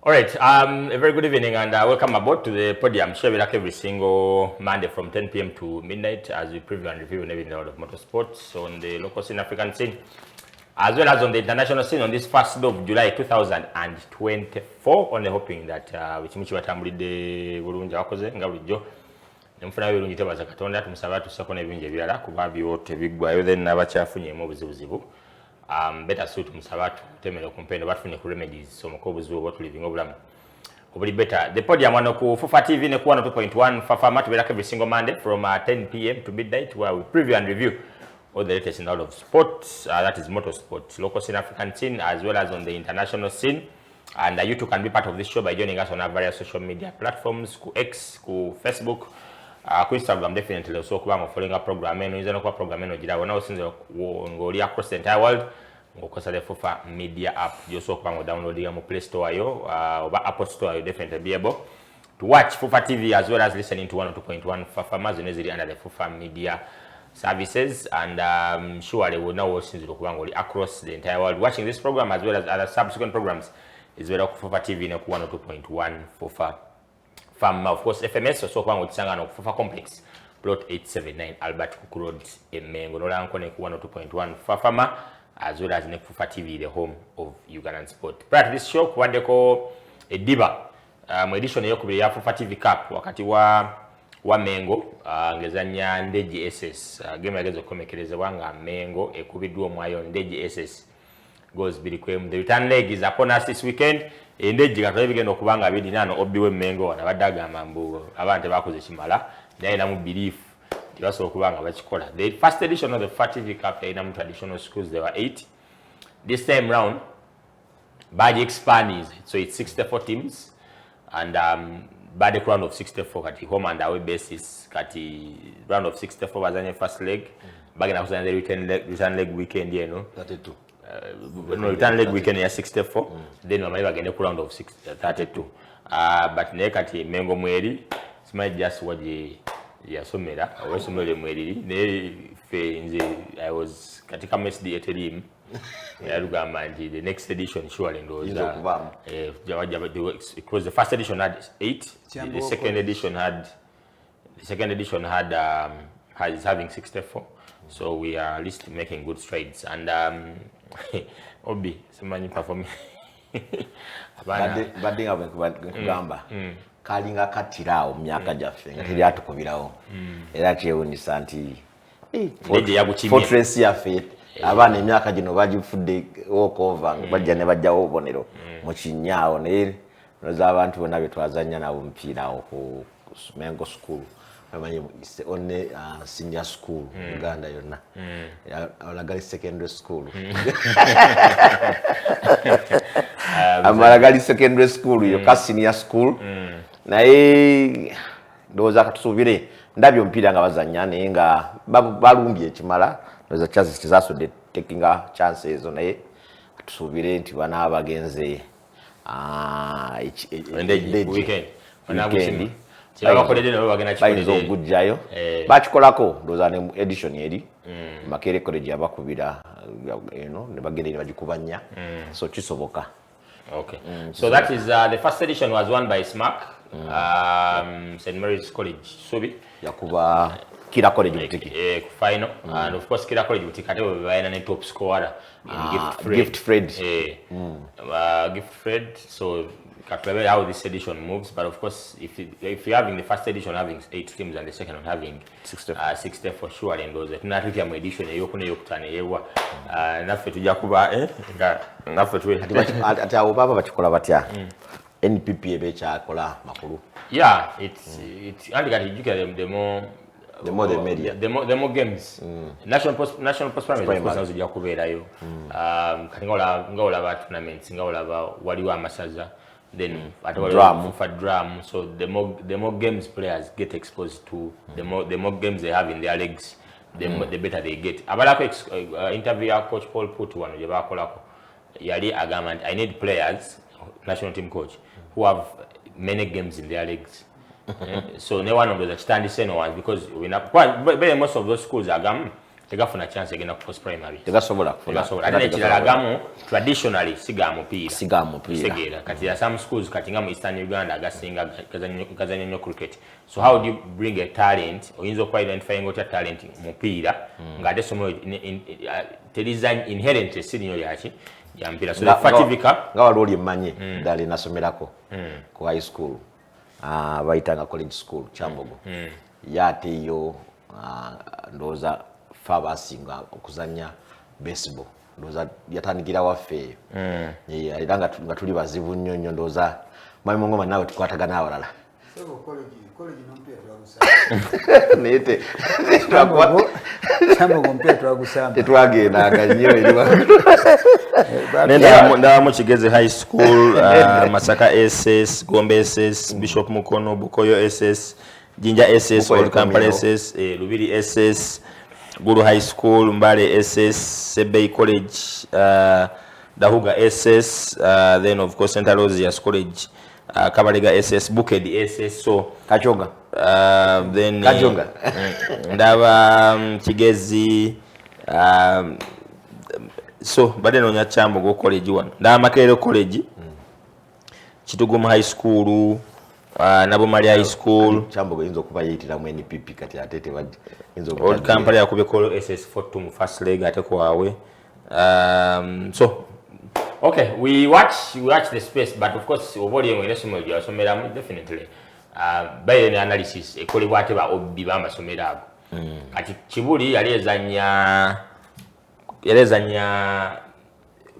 All right, a very good evening and welcome aboard to the Podium show like every single Monday from 10 p.m. to midnight as we preview and review everything out of motorsports on the local scene, African scene, as well as on the international scene on this 1st of July 2024. Only hoping that wichimichi watambulidde bulungi abakoze nga bulijjo nemufuna birungi tebaza Katonda tumusaba tusako n'ebingi ebirala kuba byo tebiggwayo then n'abakyafunyemu obuzibuzibu. Better suit Musabatu, Temelo Compendo, but for remedies, so Mokobus will what living over better. The Podium one Fufa TV in 102.1 Fafa Mat every single Monday from 10 p.m. to midnight, where we preview and review all the latest in all of sports, that is motorsport, local scene, African scene, as well as on the international scene. And you too can be part of this show by joining us on our various social media platforms, X, Facebook. Instagram definitely also following up program program across the entire world ngokosa the Fufa media app also downloading mu Play Store or Apple Store. You definitely be able to watch Fufa TV as well as listening to 102.1 Fafa Mazoneziri under the Fufa media services, and surely will now watch across the entire world watching this program as well as other subsequent programs is well Fufa TV in 102.1 Fufa of course, FMS also kwanga Tsangano Fufa Complex, plot 879 Albert Cook Road, Emengo, no connect 102.1 Fafama, as well as Fufa TV, the home of Ugandan sport. Prior to this show, Kwandeko Ediba, edition yokubiri ya Fufa TV Cup, wakati wa Mengo, ngezanya Ndeji SS, game yagezo komekereze wanga Mengo, ekubidwa mwayo Ndeji SS. Goes Bilikwem. The return leg is upon us this weekend. Ndeji katwebigenda okubanga abidi nano obiwe Mengo wana badaga mambu abante bakoze kimala naye namu belief tibaso okubanga bakikola. The first edition of the FAT TV Cup in traditional schools there were 8. This time round by the expand so it's 64 teams and by the round of 64 kati home and away basis kati round of 64 bazanye first leg bagenda kuzanya the return leg weekend no 32. No, return leg weekend ya 64 then normally bagende ku round of 32 but nekati Mengo mweri smile just waje yasomera awesomere mweri ne fe nze I was katika MSD team yarugamba nti the next edition surely ndo because the first edition had 8 the second edition had is having 64. So we are at least making good strides and Obi simanyi performing badde ngamba kalinga katirawo myaka jaffe nga teri atukubirawo era kyewunyisa nti fortress yaffe abaana emyaka gino bagifudde walkover bajja ne bajjawo obubonero mu kinyaawo naye noza abantu bonna be twazannya nabo omupiira ku Mengo School only senior school Uganda yonna Amalagali secondary school Amalagali secondary school yoka senior school naye ndoza katusubire ndabyo mpira nga bazanya naye nga balumbye ekimala ndoza chances tizasudde taking a chances naye katusubire nti bana abagenze weekend Chibakolede nabo bagena chikolede okujjayo bakikolako ndoza ne edition eri Makere college abakubira ne bagende bagikubanya so kisoboka. Okay. So that is the first edition was won by SMAC, St. Mary's College Subi yakuba Kira College butiki final and of course Kira College butiki ate baina ne top scorer in Gift Fred Gift Fred. So how this edition moves, but of course, if you're having the first edition having 8 teams and the second one having 60 for sure, and those that not really edition yokune yokutane yewa nafe tujakuba nafe tuwe ati abo baba bakikola batya NPP ebecha akola makulu it's and got educate the more the media the more games national post primary of course zija kuberayo katingola ba tournaments ngaola ba waliwa amasaza. Then at all for drum, so the more games players get exposed to, the more games they have in their legs, the better they get. Abalako interview coach Paul put one yali agament. I need players, national team coach, who have many games in their legs. So no one of those stand the same ones because we not most of those schools are tegafuna chance egenda ku post primary tegasobola kufuna ate ekirala agamu traditionally siga mupiira segera kati ya some schools kati nga mu Eastern Uganda agasinga kazanya nnyo cricket. So how do you bring a talent oyinza okwa identifying otya talent mupiira ng'ate somero teriza inherent sirinyo lyaki ya mpira so fativika nga wali oli mmanyi dali nasomerako ku high school bayitanga college school Kyambogo yate yo ndoza fabasinga okuzanya baseball ndoza yatandikira waffe era nga tuli bazibu nnyo ndoza MUNGOMA nawe tukwatagana awalala college nompia nete Kyambogo mpia twagusamba tetwagendaga nnyo nenda mu Kigezi high school Masaka SS Gombe SS Bishop Mukono Bukoyo SS Jinja SS Old Kampala SS Lubiri SS Guru High School Mbale SS Sebei College Dahuga SS then of course St. Aloysius College Kabalega SS Bukedi SS so Kachoga then Kajonga ndaba Kigezi so bade nonya Kyambogo College one ndaba Makerere College Kitugum High School nabo Mali High School Kyambogo inzo kuba yitira mu NPP kati atete badi inzo Old Kampala yakube call SS4 mu first leg ate kwawe so okay we watch the space but of course oboli mu lesson ya somera definitely by the analysis ekolebwa ate ba obbi ba masomera ago kati Kibuli yalezanya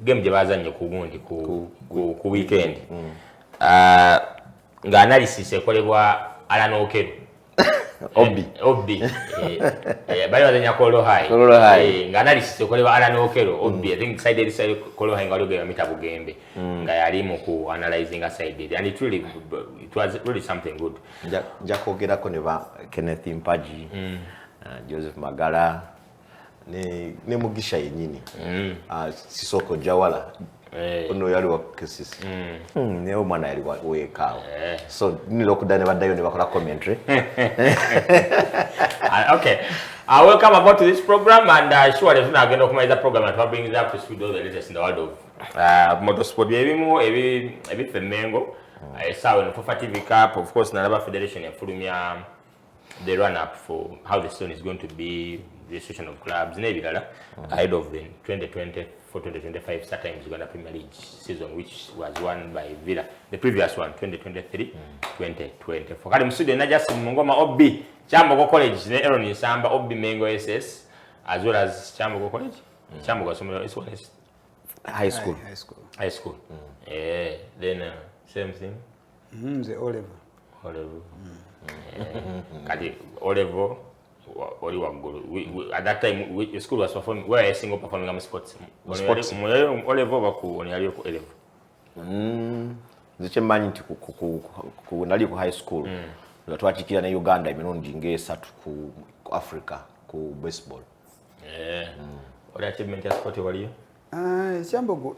game je bazanye ku gundi ku weekend nga analysis ekolebwa Alan Okero Obbi bali bazanya Kolo High nga analysis ekolebwa Alan Okero Obbi I think side Kolo High ngalo ge mita bugembe nga yali mu ku analyzing a side and it was really something good jakogera ko ne ba Kenneth Mpaji Joseph Magala ne Mugisha yenyini Sisoko Jawala ono yali wa kesisi ne omwana yali weka so nilo kudane badayo ne bakola commentary okay welcome aboard to this program and sure if not agenda kumaliza program and bring it up to speed all the latest in the world of motorsport ebimu ebifemengo sawa no TV Cup of course na federation yafulumya the run up for how the season is going to be the association of clubs nebirala ahead of the 2024-2025 sometimes Uganda Premier League season which was won by Villa the previous one 2023-2024 kali msude na just MUNGOMA Obbi Kyambogo College ne Aaron Nsamba Obbi Mengo SS as well as Kyambogo College Kyambogo somewhere is one is high school then same thing the Oliver kati Oliver Oli wagulu at that time the school was performing where a single performing am sports Oliver baku oni ali ku Oliver ziche manyi ku nali ku high school nga twachikira na Uganda emirundi ngesatu ku Africa ku baseball what achievement ya sport waliyo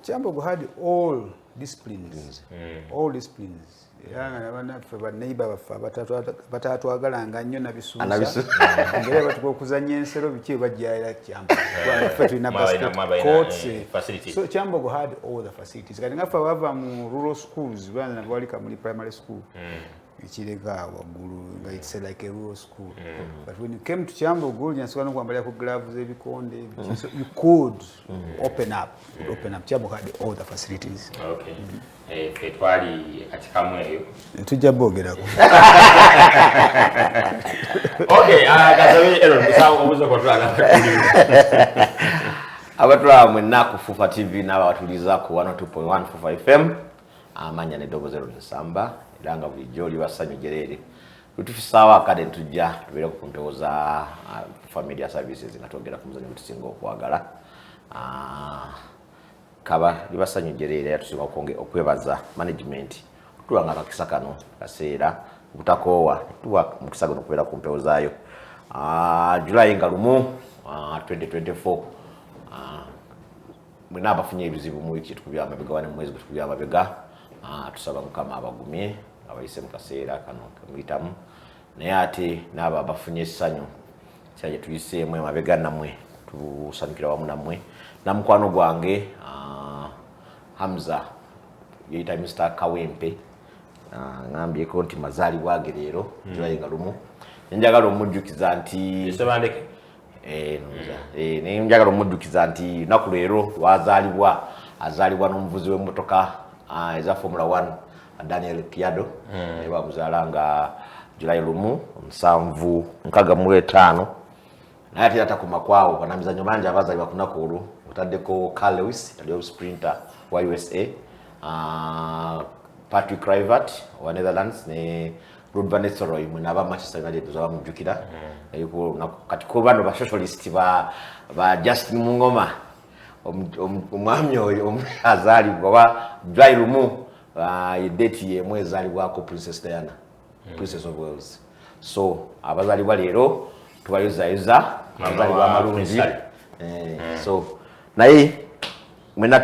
Kyambogo had all disciplines yana bana fa neighbor batatu agalanga nnyo nabisusa ngere batuko kuzanya ensero biki bajjaira Kyambogo fa tulina basket courts facilities so Kyambogo had all the facilities kati ngafa bava mu rural schools bana balika muri primary school ichirega wagulu nga it's like a rural school but when you came to Kyambogo nyansukana kwambalia ku gloves ebikonde so you could open up Kyambogo had all the facilities okay fetwali katika mweyo tujja bogerako okay kazawe Aaron sawa obuzo kotwala abatwa mwenna ku Fufa TV naba batuliza ku 102.1 Fufa FM amanya ne dobo 0 Nsamba iranga bulijjo libasanyu gerere tutufisawa kade tujja tubere ku kumpeoza family services ngatogera kumuzanyo tusingo okwagala kaba libasanyu gerere yatusinga okwebaza management tuwanga kakisakano kaseera butakowa tuwa mukisagano kubera kumpeozayo July ngalumu 2024 mwina abafunye ebizibu mu wiki tukubya amabega wane mwezi tukubya amabega tusaba mukama abagumye abayise mukaseera kano kamuyitamu naye ate naba abafunye essanyu kyaje tuyise mwe amabega namwe tusanikira wamu nammwe namukwano gwange Hamza yeyita Mr. Kawempe ngambyeko nti mazaalibwa ge leero July nga lumu njagala omujjukiza nti njagala omujjukiza nti naku leero azaalibwa n'omuvuzi w'emmotoka eza Formula 1 Daniel Kiado bamuzaala nga July 7 naye ate atakoma kwawo banamizanyo bangi abazaalibwa ku naku olwo otaddeko Carl Lewis yali sprinter wa USA, Patrick Kluivert wa Netherlands ne Ruud van Nistelrooy mwena aba Manchester United zabamujjukira kati ko bano ba socialist ba Justin Mungoma omwami oyo azaalibwa wa July 1 date ye mwezaalibwako Princess Diana, Princess of Wales. So abazaalibwa leero tubayozayuza abazaalibwa amalungi so naye mwena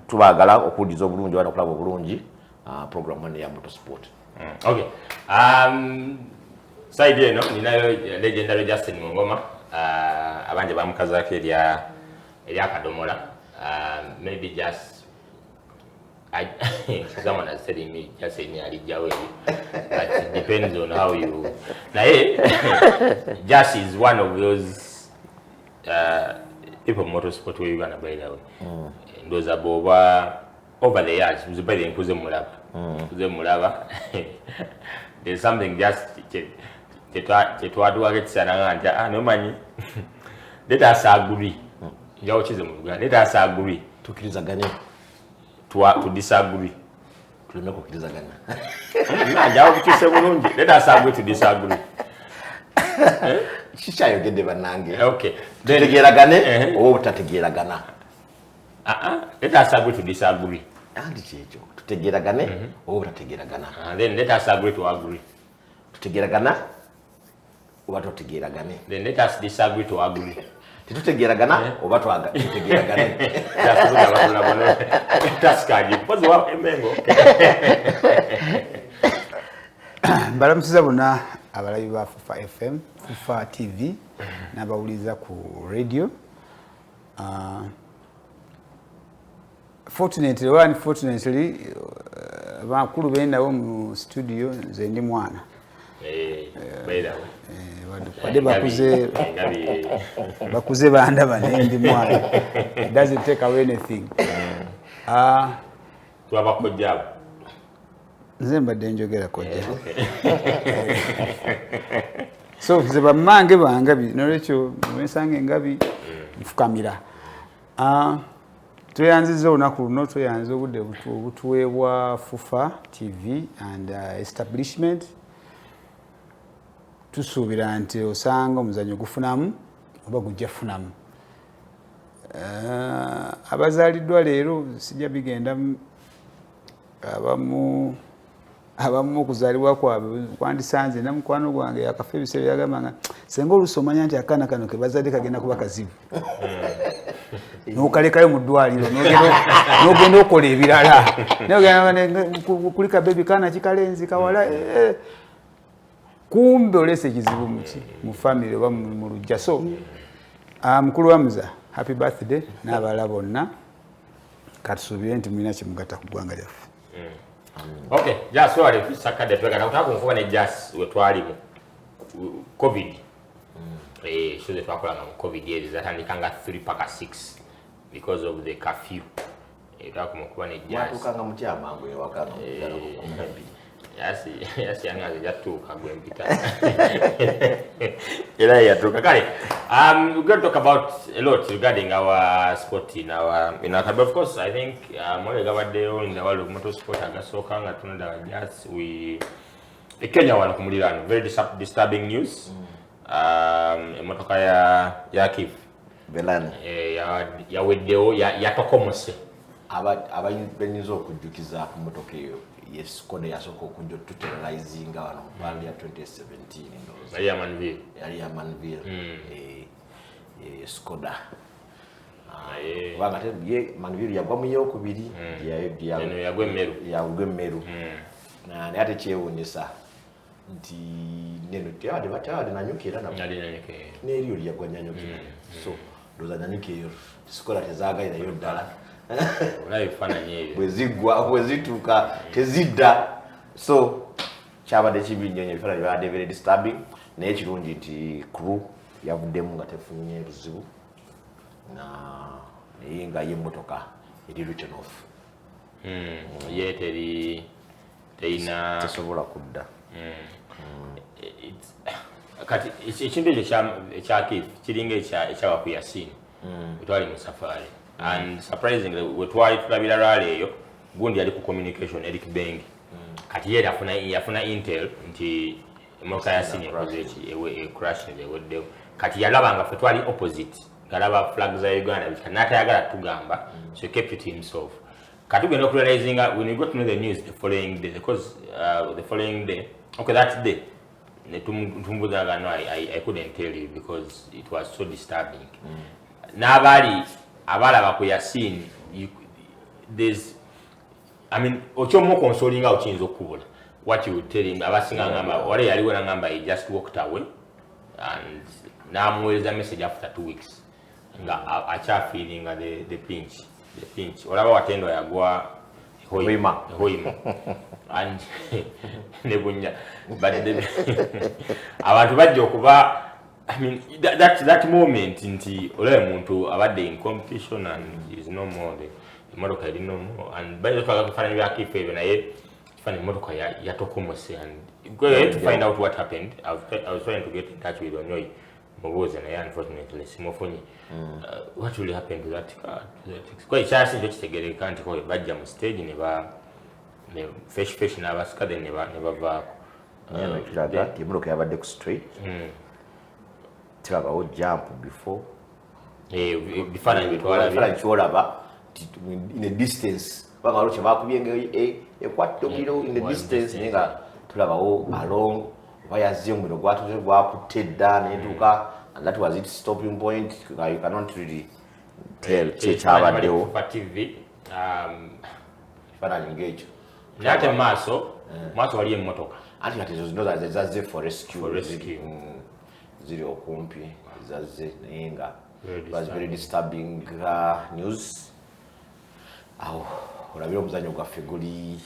tubagala okuwuliza obulungi wana okulaba obulungi program ene ya motorsport. Okay. Side eno ninayo legendary Justin Mungoma abanje bamukazaako erya kadomola. Maybe just someone has said me just saying alijawe, but it depends on how you. Naye Just is one of those people motorsport where you gonna buy that way. Those are over the years. Uzibali nkuze mulaba. There's something just tetwadwa kitsana nganja no manyi. Let us agree. Njawo chize mu Uganda. Let us agree. Tukirizaganye. To disagree. Tuleme kukirizagana. Njawo kuchise bulungi. Let us agree to disagree. Chichayo gende banange. Okay. Tutegeragane oba butategeragana. Let us agree to disagree. Andi checho. Tutegeragane oba butategeragana. Then let us agree to agree. Tutegeragana oba tutegeragane. Then let us disagree to agree. Tutegeragana oba tutegeragane. Taskaji because wa emengo. Balamusiza bonna abalabi ba Fufa FM, Fufa TV n'abawuliza ku radio. Unfortunately, bakulu bendawo mu studio nze ndi mwana. Bakuze banda bane ndi mwana. It doesn't take away anything. Twabakojjabo. Nze mbadde njogera kojja. So nze bammange bangabi nolwekyo mwesange engabi nfukamira. Tweyanziza olunaku luno tweyanziza obudde obutuweebwa Fufa TV and establishment. Tusuubira nti osanga omuzannyo gufunamu oba gujja funamu. Abazaaliddwa leero sijja bigenda abamu okuzaalibwa kwabwe kwandisanze na mukwano gwange yakafa ebiseera yagamba nga senga oluusi omanya nti akaana kano ke bazadde kagenda kuba kazibu. N'okalekayo mu ddwaliro n'ogenda okola ebirala. Kuli kabebi kaana kikalenzi kawala. Kumbe olese ekizibu mu family oba mu lujja. So mukulu Hamza, happy birthday n'abala bonna. Katusuubire nti mulina kimugatta ku ggwanga lyaffe. Okay, just so I sakade twagala kutakunfuba ne just we twalimu COVID. So the twakola na COVID years zatandikanga 3 paka 6 because of the curfew. Twakuba ne just. Watukanga mutyama ngwe wakanga kumbi. Yes, yangaze jatuka gwempita. Ela yatuka kale. We're going to talk about a lot regarding our sport in our but of course I think more gabadeo in the world of motorsport agasoka nga tunada just Kenya wana kumulirano very disturbing news. Emotoka ya Kif Belani ya wedeo ya tokomose abayinza okujjukiza ku motoka eyo. Yes, kone yasoko kunjo tuterrorizing wano mpandi ya 2017 ndoza. Yali ya Manville. Skoda. Wagate Manville yagwa mu yokubiri yagwa Meru. Yagwa Meru. Na ate kyewunyisa nti neno tyade batade nanyukira na. Nali nanyukira. Neriyo yagwa nyanyukira. So ndoza nanikeyo sikola tezaagalira yo ddala olaba ebifaananyi ebyo bwe zituuka tezidda so kyabadde kibi nnyo ebifaananyi byabadde very disturbing naye kirungi nti crew yavuddemu nga tefunye buzibu naye nga y'emmotoka eri written off ye tesobola kudda kati ekintu ekyo ekyakif kiringa ekyaba ku Yasini wetwali mu safari and surprisingly wetwali tulabira lwali eyo gundi yali ku communication Eric Bengi kati ye yafuna intel nti emotoka ya Yasini ekoze crash eweddewo kati yalaba nga ffe twali opposite galaba flag za Uganda n'atayagala tugamba so he kept it himself kati tugenda okurealizinga when we got to know the news the following day because the following day okay that day I couldn't tell you because it was so disturbing. N'abali abalaba ku Yasini there's I mean ochomo consoling out chinzo okubula what you would tell him abasinga ngamba wale yaliwo ngamba he just walked away and namweleza message after 2 weeks nga acha feeling the pinch olaba watendo yagwa hoima and nebunya but abantu bajja okuba I mean that moment nti olaba muntu abadde in competition and is no more the motoka is no more and by the time kufanya byakife even naye kufanya motoka yatokomose and going to find out what happened I was trying to get in touch with Onyoyi Moboze naye unfortunately simofonyi what really happened to that car kwa ichasi ndio kitegereka nti ko bajja mu stage ne fresh n'abasikade ne bavaako kiraga emotoka yabadde ku straight tirabawo jump before bifaananyi bitwala kyolaba in a distance bangalo kye bakubye ekwatto kilo in the distance nenga tulabawo along wayaziyo omuliro gwatuze gwakutte dda netuuka and that was its stopping point you cannot really tell kyabaddewo kifaananyi ng'ekyo nate maaso wali emmotoka anti kati ezo zino zazze for rescue ziri okumpi zazze naye nga was very disturbing news awo olabira omuzannyo gwaffe guli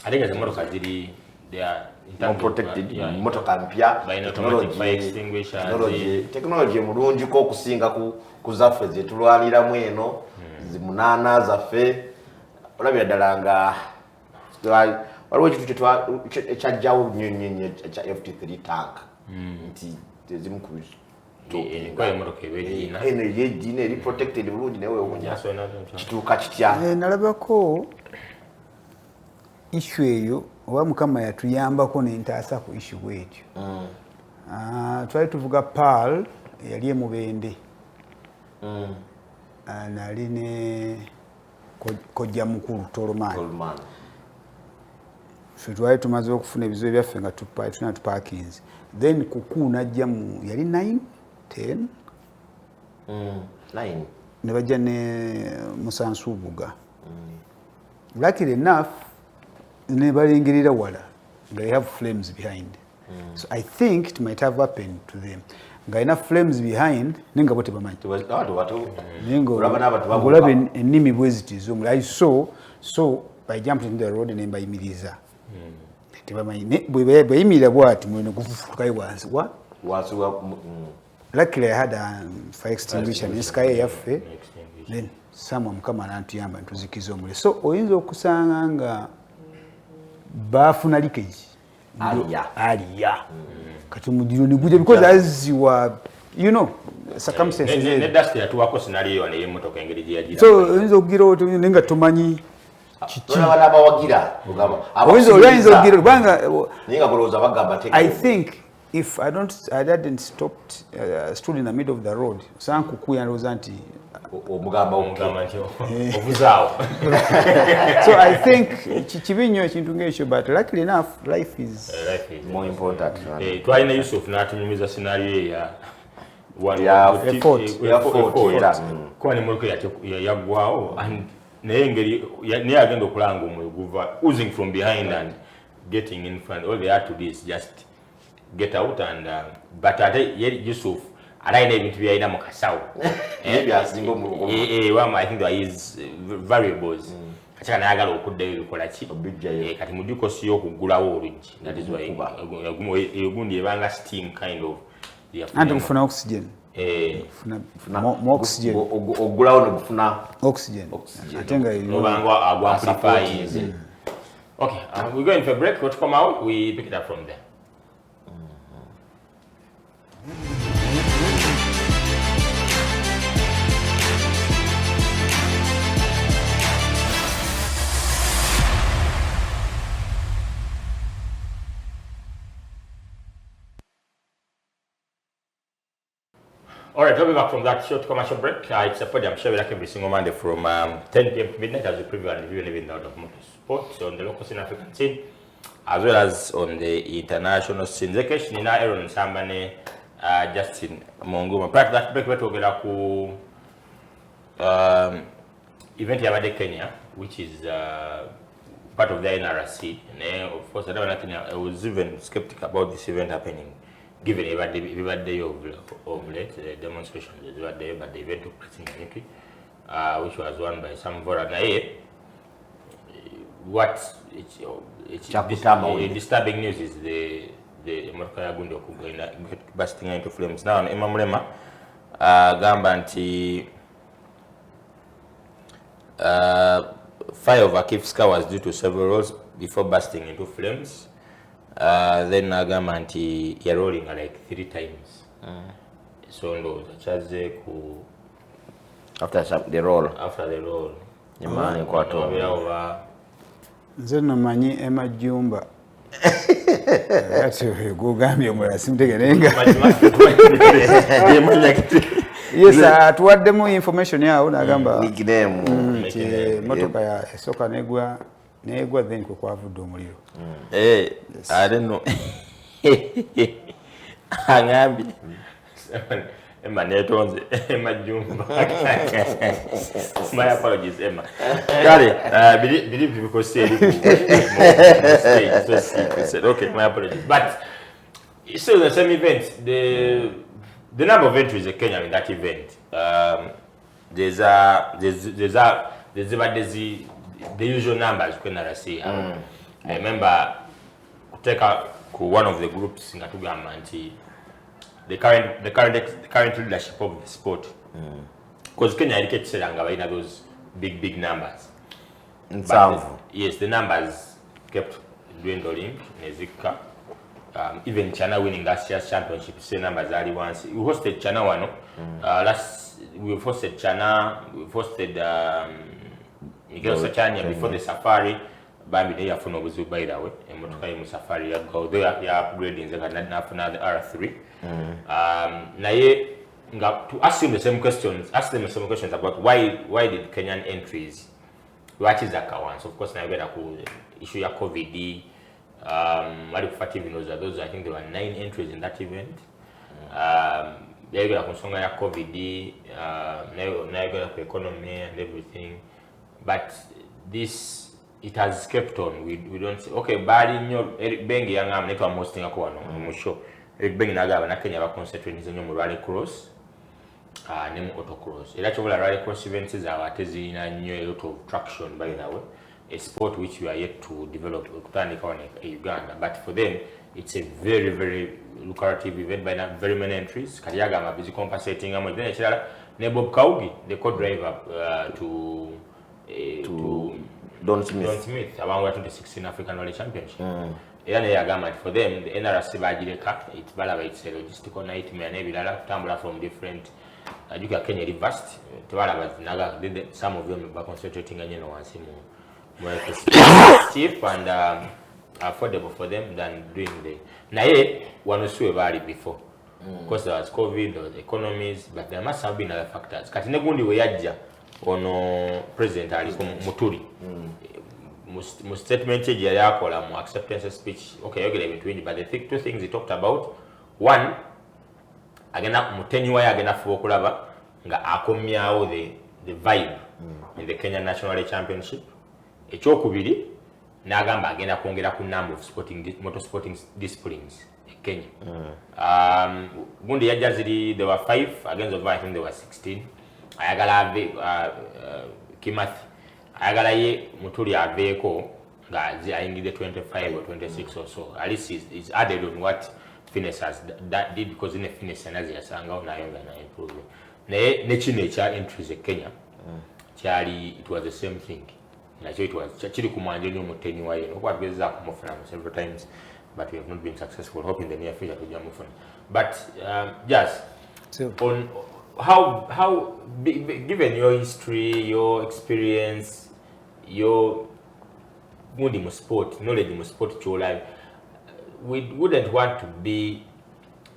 ate nga zimmotoka ziri protected motoka mpya technology mulungiko okusinga ku zaffe zetulwaniramu eno zimunaana zaffe olabira ddala nga waliwo ekintu ekyajjawo nnyo ekya FT3 tank nti tezimu ku yegina eri protected bulungi naye wewunya kituuka kitya nalabako issue eyo oba mukama yatuyambako nentaasa ku issue bwetyo twali tuvuga paal yali emubende nali ne kojja mukulu tolomani ffe twali tumaze okufuna ebizibu byaffe nga tulina tuparkings then kuku najjamu yali 9 10 ne bajja ne musansubuga luckily enough ne balingirira wala they have flames behind so I think it might have happened to them nga ina flames behind nenga bote bamanyi ngolaba ennimi bwe zitizo I so I jumped into the road and bayimiriza tebamanyi bweyimirira bwati mwene gufufukayo wansi luckily I had a fire extinguisher nesikaye yaffe then samwa mukama nantuyamba ntuzikiza omuliro so oyinza okusanga nga bafuna leakage aliya kati omuliro nigujja because as you are you know circumstances ne dust yatuwako scenario ne yemotoka engeri gye yagira so oyinza okugira oti nenga tomanyi I think if I hadn't stood in the middle of the road sankukuya ndoza nti so I think kibi nnyo ekintu ng'ekyo but luckily enough life is more important twalina Yusuf n'atunyumiza scenario ya kuba nemmotoka yaggwawo naye ngeri naye agenda okulanga omuliro guva oozing from behind and getting in front all they had to do is just get out and but ate Yusuf Alaina ebintu byalina mu kasawo. Byasinga I think there is variables. Kachaka nayagala okuddayo bikola ki? Kati mu dikosi y'okugulawo oluggi. That is why egundi ebanga steam kind of. Anti kufuna oxygen. More oxygen. Ogulawo no kufuna oxygen. Atenga obanga amplifies. Okay, we're going for a break. We'll come out. We pick it up from there. All right, we'll be back from that short commercial break. It's a Podium show like every single Monday from 10 p.m. to midnight as we preview and review living out of motorsport on the local scene African scene, as well as on the international scene. Zekesh Nina Aaron Sambane, Justin MUNGOMA. Prior to that break, we're talking about event Yabade Kenya, which is part of the NRC. And of course, I was even skeptical about this event happening. Given every day of late, the demonstrations, but the event took place in Nanyuki, which was won by some Voranae. What it's disturbing news is the Morkaya Gundo bursting into flames. Now, Emamulema Gambanti fire over Kifska was due to several roles before bursting into flames. Then Nagamanti you're rolling like 3 times. So no, after the roll. After the roll. Imani kwato. Nzeno manyi Emma Jumba. That's go Gambia mura simtegenenga. Yes, tuwadde mu information yawo nagamba. Nickname. Motoka ya soka negwa then kwavudde omuliro. I don't know. Angabi. Emma Netonze, Emma Jumba. My apologies, Emma. Believe people say it. Okay, my apologies. But it's still the same event. The number of entries in Kenya in that event. There's the usual numbers you can see. I remember take one of the groups in Gatugama the current leadership of the sport. Because Kenya educates those big numbers. Yes, the numbers kept dwindling. Even China winning last year's championship, same numbers are once. We hosted China one. We hosted China. We hosted Miguel Sachanya before the safari. Bambi they have no buzu by the way. And Motokai Safari go there upgrading the R3. To ask them the same questions, about why did Kenyan entries, what is that one? So of course now we got issue ya COVID. Those I think there were 9 entries in that event. They got consonga ya COVID, now got economy and everything. But this it has kept on. We don't say okay, bad in your Eric Bengi young am netwa hosting a show. Eric Bengi naga na Kenya ba concentrate in rally cross. Name autocross. Electoral rally cross events are atezi na a lot of traction by the way. A sport which we are yet to develop in Uganda. But for them it's a very lucrative event by very many entries. Kariaga ma busy compensating then Nebob Kaugi, the co-driver to Don Smith around 2016 African Rally Championship. For them, the NRC it's a logistical nightmare. Tambula from different Kenya reversed. Some of them are concentrating on more cheap and affordable for them than doing the. Now, one was about it before. Because there was COVID, there was economies, but there must have been other factors. Ono president aliko muturi mu statement je yakola mu acceptance speech yogera ebintu bingi, but the 2 things he talked about, one agenda muteniwa yagenda fuba okulaba nga akomyawo the vibe in the Kenya National Rally Championship. Ekyokubiri n'agamba agenda kwongera ku number of motorsporting disciplines Kenya. Gundi yajaziri, there were 5 against over, I think there were 16. Ayagala Kimathi. Ayagala ye mutuli aveko nga ayingide 25 or 26 or so. At least it's added on what Finesse has that did, because in the Finesse anazi yasanga unayonga na improve. Ne chine cha entries Kenya. Chali, it was the same thing. So it was chili kumanje nyo muteni wa yeno. Kwa beza kumofuna several times, but we have not been successful. Hope in the near future to jamufuna. But just so on how given your history, your experience, your knowledge in sport your life, we wouldn't want to be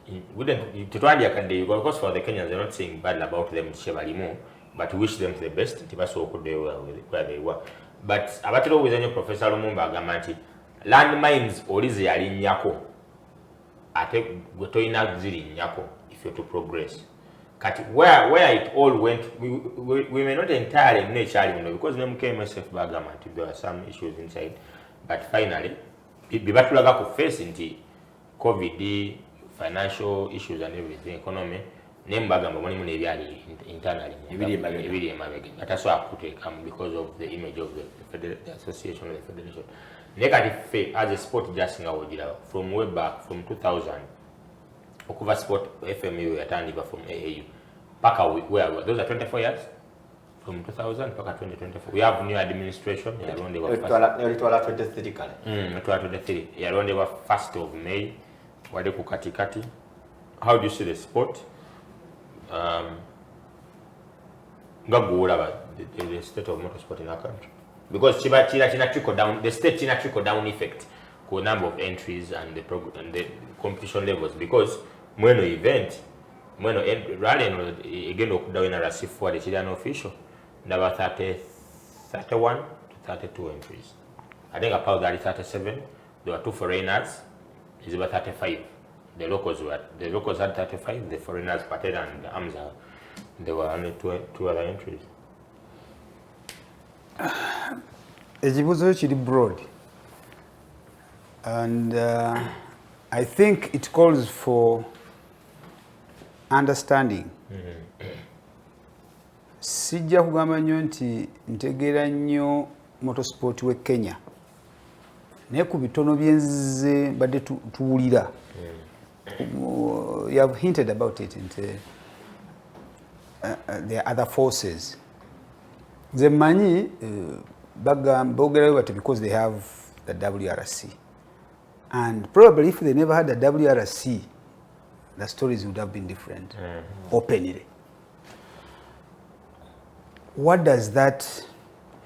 to try and of course for the Kenyans, they're not saying bad about them but wish them the best where they were. But abatiro with any Professor Lumumba Gamanti landmines orizi yali nyako ate gotoina ziri nyako if you're to progress. Where it all went, we may not entirely know because them came SF Bagamanti, there were some issues inside, but finally bibatulaga ku face into COVID, financial issues and everything, economy. Nembagamba money mune byali internally ebiri emabega. That's why I put come because of the image of the association or the federation. Negative as a sport just ngawojira from way back from 2000. Okuva sport FMU yatandiba from AAU. Paka where those are 24 years from 2000 paka 2024. We have new administration. Around the 23 kale. 23. Around the 1st of May. Wade ku katikati. How do you see the sport? The state of motorsport in our country, because China trickle down, the state China trickle down effect, for number of entries and the competition levels. Because when the event, when rally again okuda in a rasi for the Chilean official, there were 31 to 32 entries. I think about that 37. There were 2 foreigners. It's about 35. The locals had 35, the foreigners, Patel and Amza, there were only 2 other entries. Ekibuzo kiri broad, and I think it calls for understanding. Sijja kugamba nnyo nti ntegeera nnyo motorsport we Kenya, naye ku bitono byenzize badde tuwulira. You have hinted about it into there are other forces. They many because they have the WRC, and probably if they never had the WRC, the stories would have been different. Openly, what does that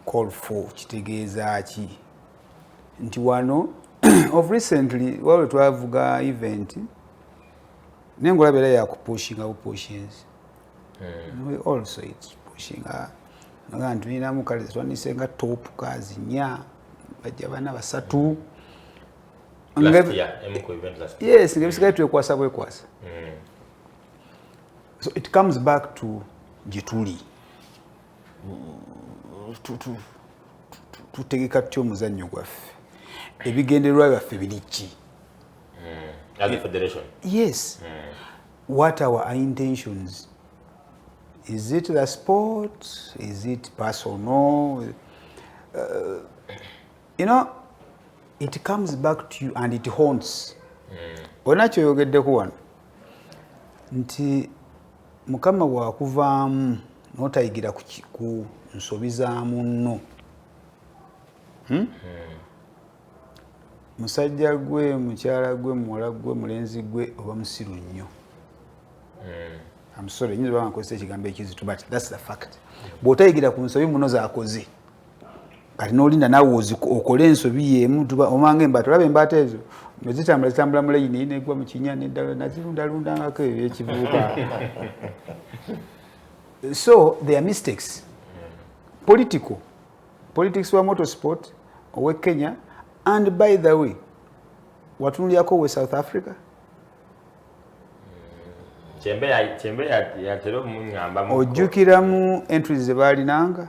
call for? Chitegeza chi nti wano of recently while we have event nengola bela ya pushing out pushes. We also it's pushing abantu nina mukali twanisenga top kazi nya bajja bana basatu last year event last year. Yes, ngebisigaye twekwasa bwekwasa. So it comes back to Jituli tutegeka tutyo omuzannyo gwaffe ebigendererwa byaffe biriki as a federation. Yes. What are our intentions? Is it the sport? Is it personal? You know, it comes back to you and it haunts. Onacho yogeddeko wano nti mukama bwakuvaamu n'otayigira ku nsobi za munno. Musajja gwe, mukyala gwe, muwala gwe, mulenzi gwe oba musiru nnyo. I'm sorry, nyinza bankozesa ekigambo ekizito, but that's the fact. Bw'otayigira ku nsobi muno z'akoze, kati n'olinda naawe okole ensobi y'emu omange embaata. Olaba embaata ezo zitambula mu layini negwa mu kinya n'eddala nazirundalundangako ebyekivubuka. So there are mistakes. Politics wa motorsport owe Kenya, and by the way, watunulyako we South Africa. Chembe ya tero mungamba mu ojjukiramu entries ze baalinanga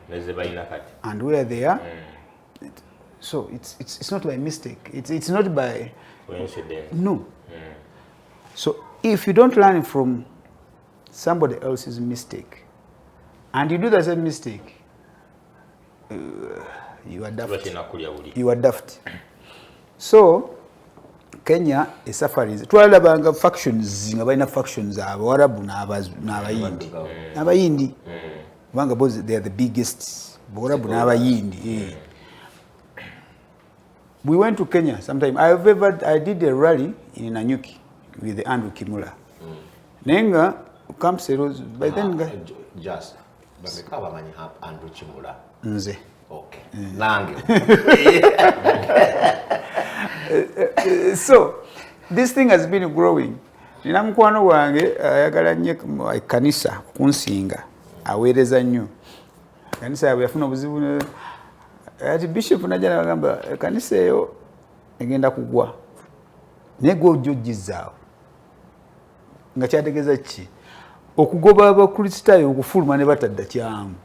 neze balina kati and where they are. So it's not by mistake, it's not by coincidence. No, So if you don't learn from somebody else's mistake and you do the same mistake, you are daft. You are daft. So Kenya is suffering. Twalabanga factions nga balina factions Abarabu n'Abayindi. Abayindi. Banga both they are the biggest. Abarabu n'Abayindi. We went to Kenya sometime. I did a rally in Nanyuki with Andrew Kimura. Nenga Camp Seros by then just bamekaba manyi Andrew Kimura. Nze. Okay. Nange. So this thing has been growing. Nina mkwano wange ayagala nnyo kanisa kunsinga aweereza nnyo. Kanisa yafuna obuzibu ati bishop najja nagamba kanisa eyo egenda kugwa. Nego ojjizaawo. Nga kyategeeza ki? Okugoba abakristaayo okufuluma ne batadda kyamu.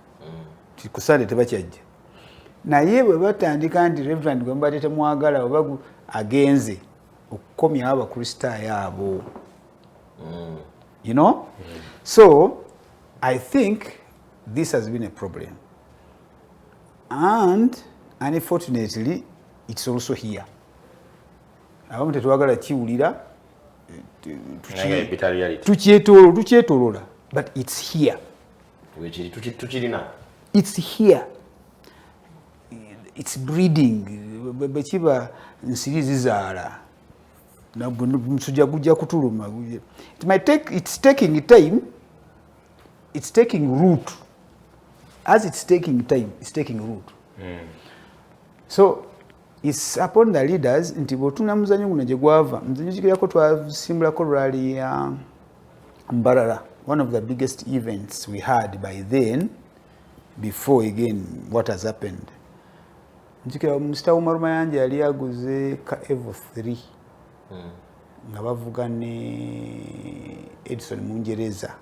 Kusande tebakyajja. Naye bwe batandika nti Reverend gwe mbadde temwagala oba agenze okukomya abakristaayo abo. You know? So I think this has been a problem. And unfortunately, it's also here. Abamu tetwagala kiwulira tukyetoloola, but it's here. It's here. It's breeding. Bekiba nsiri zizaala. Musujja gujja kutuluma. It's taking time. It's taking root. As it's taking time, it's taking root. So it's upon the leaders nti bwotuna muzanyo guno gye gwava. Muzanyo kigirako twasimbulako rally ya Mbarara, one of the biggest events we had by then, before again what has happened. Njikira Mr. Umar Mayanja yali aguze ka Evo 3 nga bavuga ne Edison Mungereza.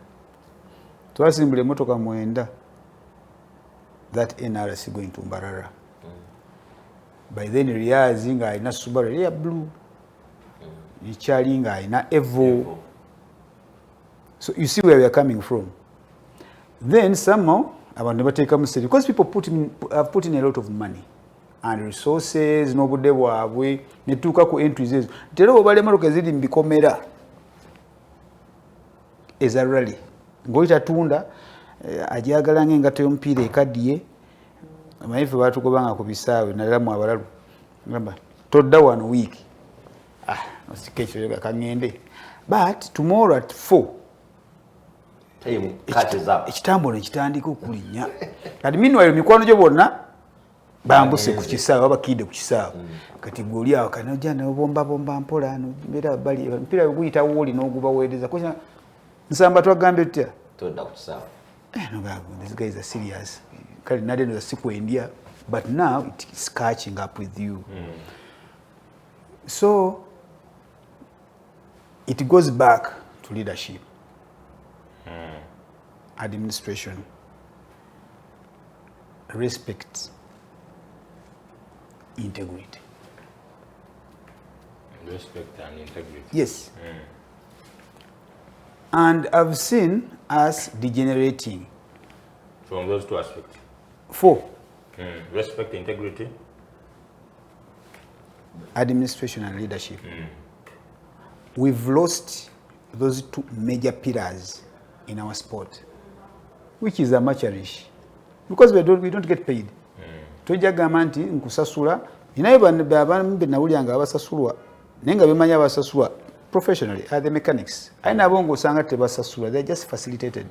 Twasimbule motoka mwenda. That NRC going to Mbarara. By then Riazi nga ina Subaru ya blue. Ichali nga ina Evo. So you see where we are coming from. Then somehow abantu bateeka museri because people have put in a lot of money and resources n'obudde bwabwe netuuka ku entries ezo. Tero obale motoka ziri mbikomera eza rally. Ngoita tunda ajagala ng'engato y'omupiira ekaddiye amayife baatugobanga ku bisaawe nalamu abalalu ngamba todda wano week osikekyo kangende but tomorrow at 4 ekitambo nekitandika okulinnya kati meanwhile mikwano gyo bonna bambuse ku kisaawe abakidde ku kisaawe kati gwe awo kanojja nobombabomba mpola nobeera bali omupiira guyita wooli n'ogubaweereza kusa nsamba twagambye tutya todda ku kisaawe. No, these guys are serious. India, but now it is catching up with you. So it goes back to leadership, administration, respect, integrity. Respect and integrity. Yes. And I've seen us degenerating. From those two aspects? 4. Respect, integrity, administration and leadership. We've lost those two major pillars in our sport, which is amateurish, because we don't get paid. Tujagamba nti nkusasula inayo bantu nawulyanga abasasulwa nenga bemanya abasasulwa professionally are the mechanics. Aina abongo osanga tebasasula, they're just facilitated.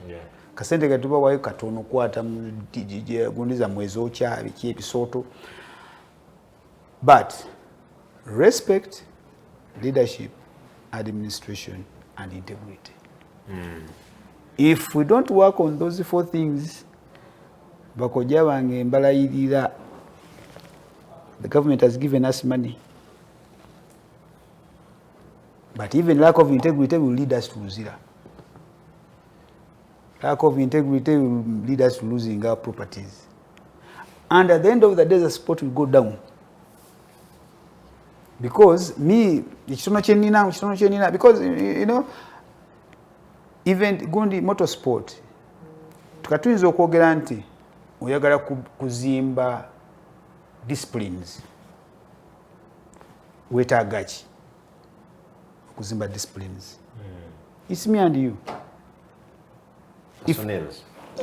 Kasente gatuba wayo katono kwata gundiza mwezi okya biki ebisoto. But respect, leadership, administration and integrity. If we don't work on those 4 things, bakoja bange mbalayirira, the government has given us money, but even lack of integrity will lead us to zero. Lack of integrity will lead us to losing our properties. And at the end of the day, the sport will go down. because me ekitono kyenina because you know even gundi motorsport tukatuyinza okwogera nti oyagala kuzimba disciplines wetaaga ki okuzimba disciplines it's me and you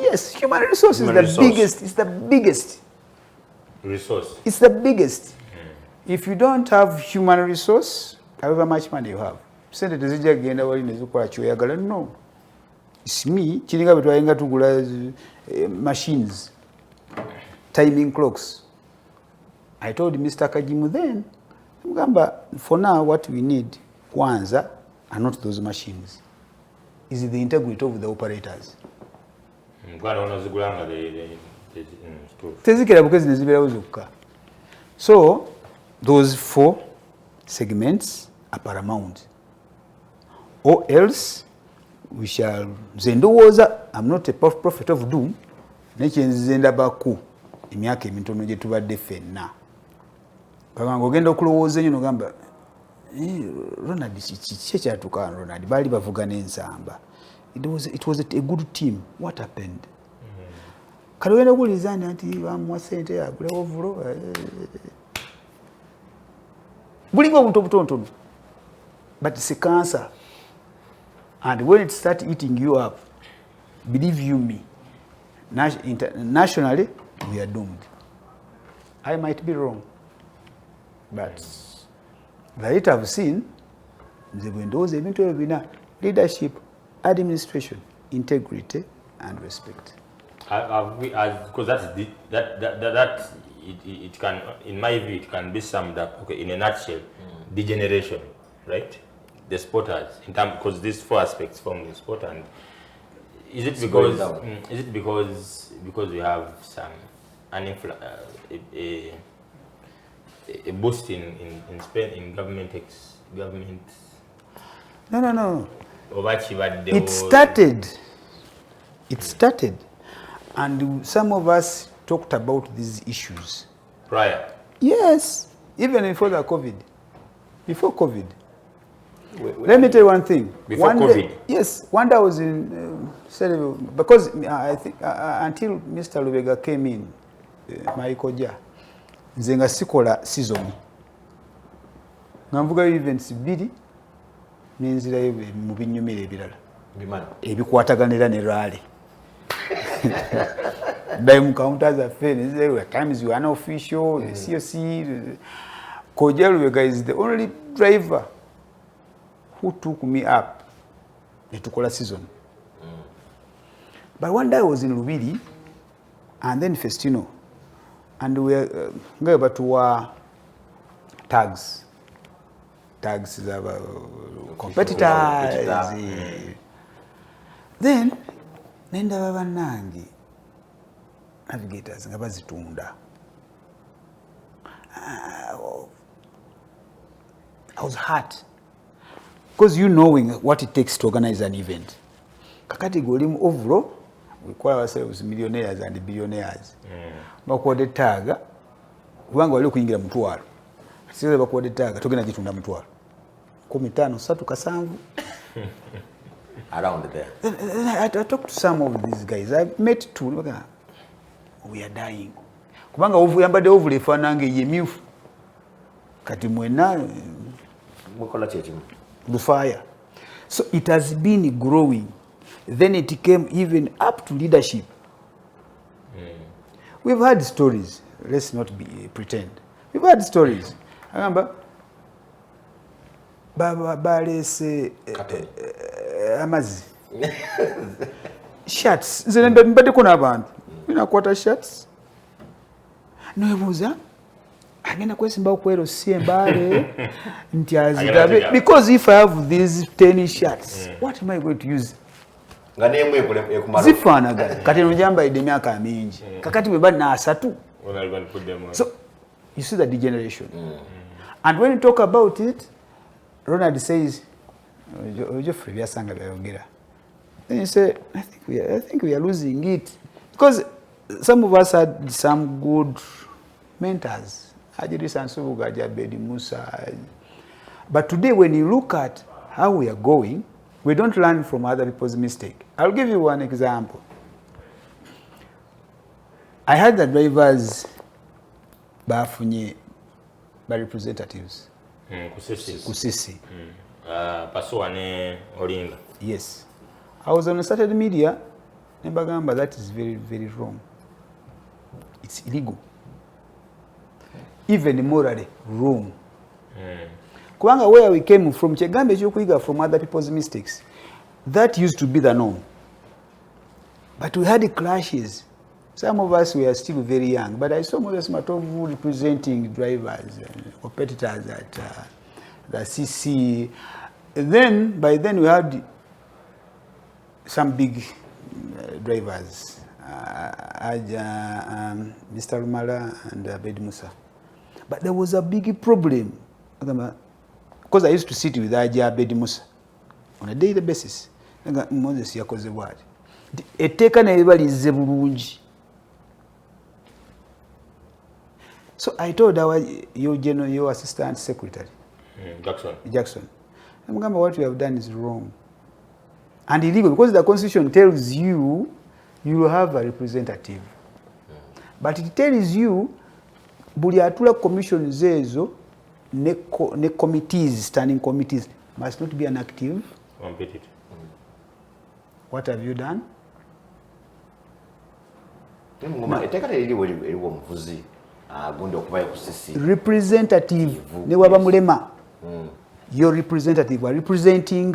yes human resource is the biggest it's the biggest resource it's the biggest if you don't have human resource however much money you have sente tezijja genda wali nezikola kyoyagala no it's me kiringa betwayenga tugula machines timing clocks I told Mr. Kajimu then for now what we need kwanza are not those machines is the integrity of the operators tezikira because nezibirawo zokka so those 4 segments are paramount or else we shall zendowooza I'm not a prophet of doom nekyenzize ndabaku emyaka emitono gye tubadde ffenna kaganga ogenda okulowooza ennyo nogamba Ronald kiki ekyatuuka Ronald baali bavuga n'ensamba it was a good team what happened kale ogenda okuwuliriza nti bamuwa ssente agulewo ovulo bulinga obuntu obutonotono but it's a cancer and when it starts eating you up believe you me nationally we are doomed. I might be wrong but the rate I've seen nze bwe ndowooza ebintu ebyo bina leadership administration integrity and respect because that it can in my view it can be summed up okay in a nutshell degeneration right the sporters in terms because these 4 aspects form the sport and is it because we have some a boost in spend in government no it started and some of us talked about these issues prior yes even before COVID let me tell you one thing before one COVID day, yes one day I was in because I think until Mr. Lubega came in Maikoja nze nga sikola season nga mvuga events 2 n'enzirayo mu binyumira ebirala ebikwataganira ne rally dime counters affair at times you are unofficial the COC Koja Lubega is the only driver who took me up netukola season but one day I was in Lubiri and then Festino and we were about to tags of competitors then nenda babanangi navigators nga bazitunda I was hurt because you knowing what it takes to organize an event kakati golimu overall we call ourselves millionaires and billionaires bakwode taaga kubanga wali okuyingira mutwalo size bakwode taaga togenda gitunda mutwalo 15 3 7 around there I talked to some of these guys I met 2 we are dying kubanga yambade ovule fanange yemyufu kati mwena mukola chechimu the fire so it has been growing then it came even up to leadership we've had stories let's not pretend we've had stories remember baba balese amazi shirts nze mbadde ko n'abantu binakwata shirts nebuuza agenda kwesimba okwero siembale nti azigabe because if I have these 10 shirts what am I going to use nga nemwe ekumala zifaanagana kati nojamba ide myaka mingi kakati bwe bali na 3 so you see the degeneration and when you talk about it Ronald says Geoffrey byasanga byayongera then you say I think we are losing it because some of us had some good mentors Ajirisa Nsubuga, Jabedi Musa. But today, when you look at how we are going, we don't learn from other people's mistake. I'll give you one example. I had the drivers bafunye by representatives. Kusisi. Pasua ne Olinga. Yes. I was on a Saturday media, Nembagamba, that is very, very wrong. It's illegal. Even morally wrong. Kubanga where we came from, Chegambe Chokwiga from other people's mistakes. That used to be the norm. But we had clashes. Some of us were still very young, but I saw Moses Matovu representing drivers and competitors at the CC. And then, by then we had some big drivers, Mr. Rumala and Abed Musa. But there was a big problem, because I used to sit with Abed Musa on a daily basis. Moses yakoze what? Eteka na ebalize bulungi. So I told your assistant secretary, Jackson, what you have done is wrong and illegal, because the constitution tells you you will have a representative. But it tells you buli atula commissions ezo ne committees, standing committees, must not be an active competitor. What have you done? Representative ne waba mulema. Your representative are representing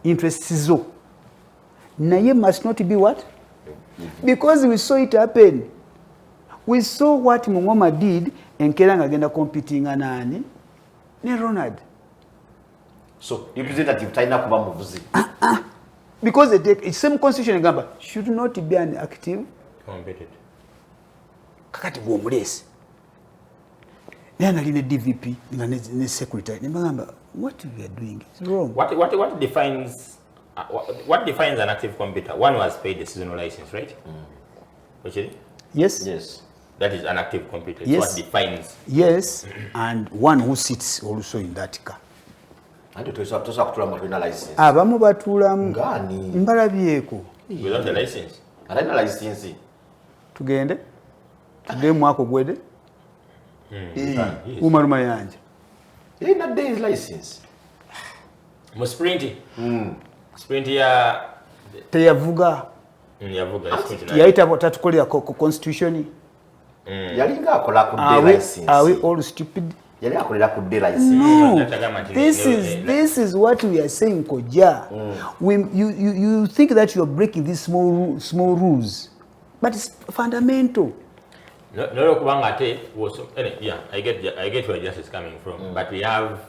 interests zo. Naye must not be what? Because we saw it happen. We saw what Mungoma did and Keranga agenda competing anani ne Ronald. So representative taina kuba muvuzi. Because the same constitution gamba should not be an active competitor. Kakati bwomulesi. Nana line DVP, ne secretary. Nimagamba, what we are doing is wrong. What defines an active competitor? One who has paid the seasonal license, right? Yes. Yes. That is an active competitor. Yes. What defines? Yes, and one who sits also in that car. And to a license. Abamu batulamu mbalabyeko. Without the license. Alina license. Tugende mwako gwede. Umaruma yanje. Not days license. Mu sprint. Sprint ya teyavuga. Yavuga. Yaita batatukolera constitution. Yalinga akola ku day license. Are we all stupid? Yalinga akolera ku day license. No. This is what we are saying, Koja. You think that you are breaking these small rules, but it's fundamental. No, kubanga was yeah. I get where justice is coming from, but we have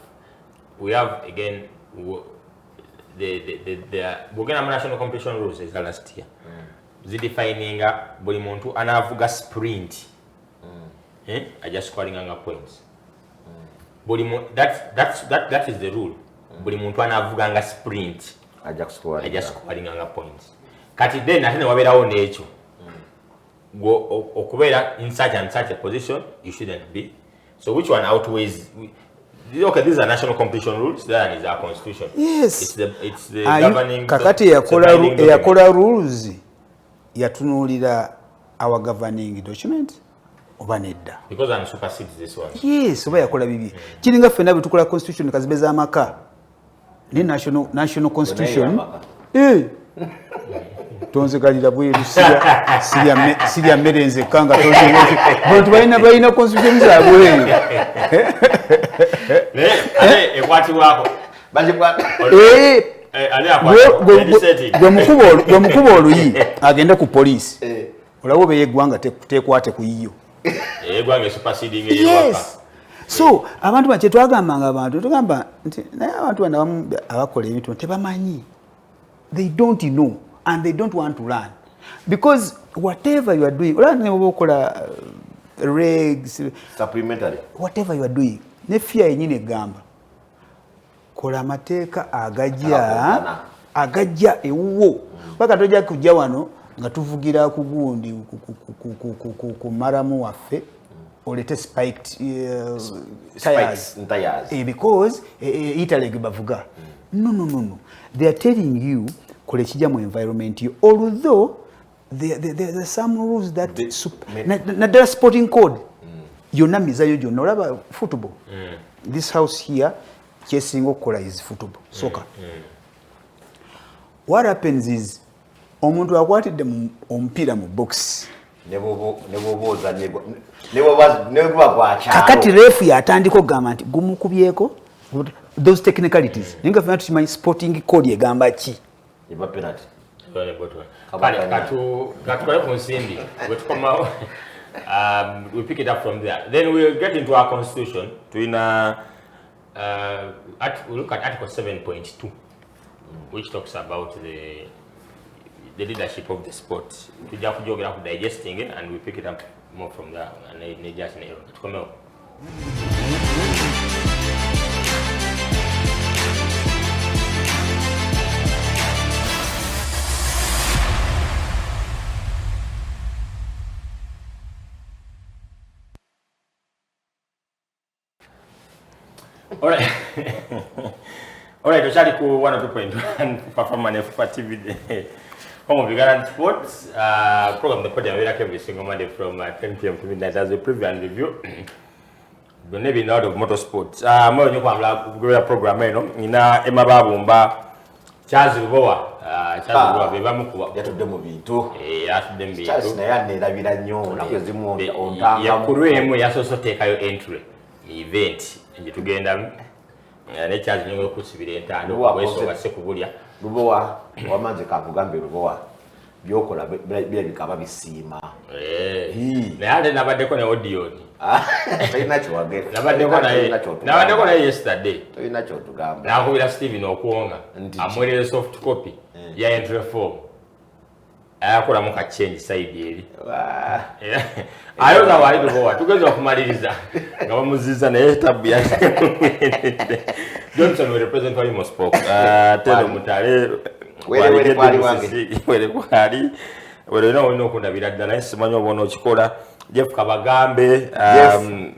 again the Buganda national competition rules is the last year. Defining buli muntu anavuga sprint. I just scoring points. That is the rule. Buli muntu anavuga sprint. I just scoring points. Kati then ate waberawo n'ekyo. Go okubera in such and such a position, you shouldn't be. So which one outweighs? Okay, these are national competition rules. That is our constitution. Yes, it's the governing. Kakati yakola rules yatunulira our governing document oba nedda. Because I'm supersedes this one. Yes, oba yakola bibi. Kiringa fena bitukola constitution kazibeza amaka. Ni national constitution. Tonze kalira bweru siria merenze kanga tonze bontu balina constitution zabwe ekwati wako baje kwa ali akwati gwe mukubo oluyi agenda ku police olawo be yeggwanga tekwate ku yiyo yeggwanga superseding yes. So abantu bache twagambanga abantu tugamba nti naye abantu bana abakola ebintu tebamanyi, they don't know and they don't want to learn, because whatever you are doing regs supplementary, whatever you are doing ne fear yenyine gamba kola mateeka agajja ewuwo paka tojja kujja wano nga tuvugira ku gundi ku maramu waffe olete spiked tires because Italy bavuga. No. They are telling you kole kijja mu environment you, although there are some rules that na sporting code yonna mizayo gyonna olaba football. This house here chesingo kola is football, soccer. What happens is omuntu akwatidde omupiira mu box kakati refu yatandika okugamba nti gumukubyeko those technicalities ninga funa tukimanyi sporting code egamba ki penalty we pick it up from there. Then we'll get into our constitution to we look at Article 7.2, which talks about the leadership of the sport. We just digesting it and we pick it up more from there. And just come out. All right. All right, tushali ku 102.1 performance for TV home of Uganda Sports program the Podium every single Monday from 10 p.m. to midnight as a preview and review. The name out of motorsport. Mo nyo kwambla program eno ina emababumba Charles Rubowa beba mukuba yatudde mu bintu yatudde mu bintu Charles na yanne labira nnyo nakwezi mu ontanga yakurwemu yasosoteekayo entry event nje tugenda ne Charles nyo kusibira entando kweso base kubulya Rubowa wamanze kakugambe Rubowa byokola bya bikaba bisima naye nabadeko ne audio tayina kiwage nabadeko na yesterday tayina kyo tugamba nakubira Steven okuwonga amwelele soft copy ya entry form ayakola mu ka change side eri ayoza wali Rubowa tugeze okumaliriza nga bamuziza naye tabu ya Johnson will represent for UMOSPOC tele mutale wele no kundabira ddala nsimanyi obona okikola Jeff Kabagambe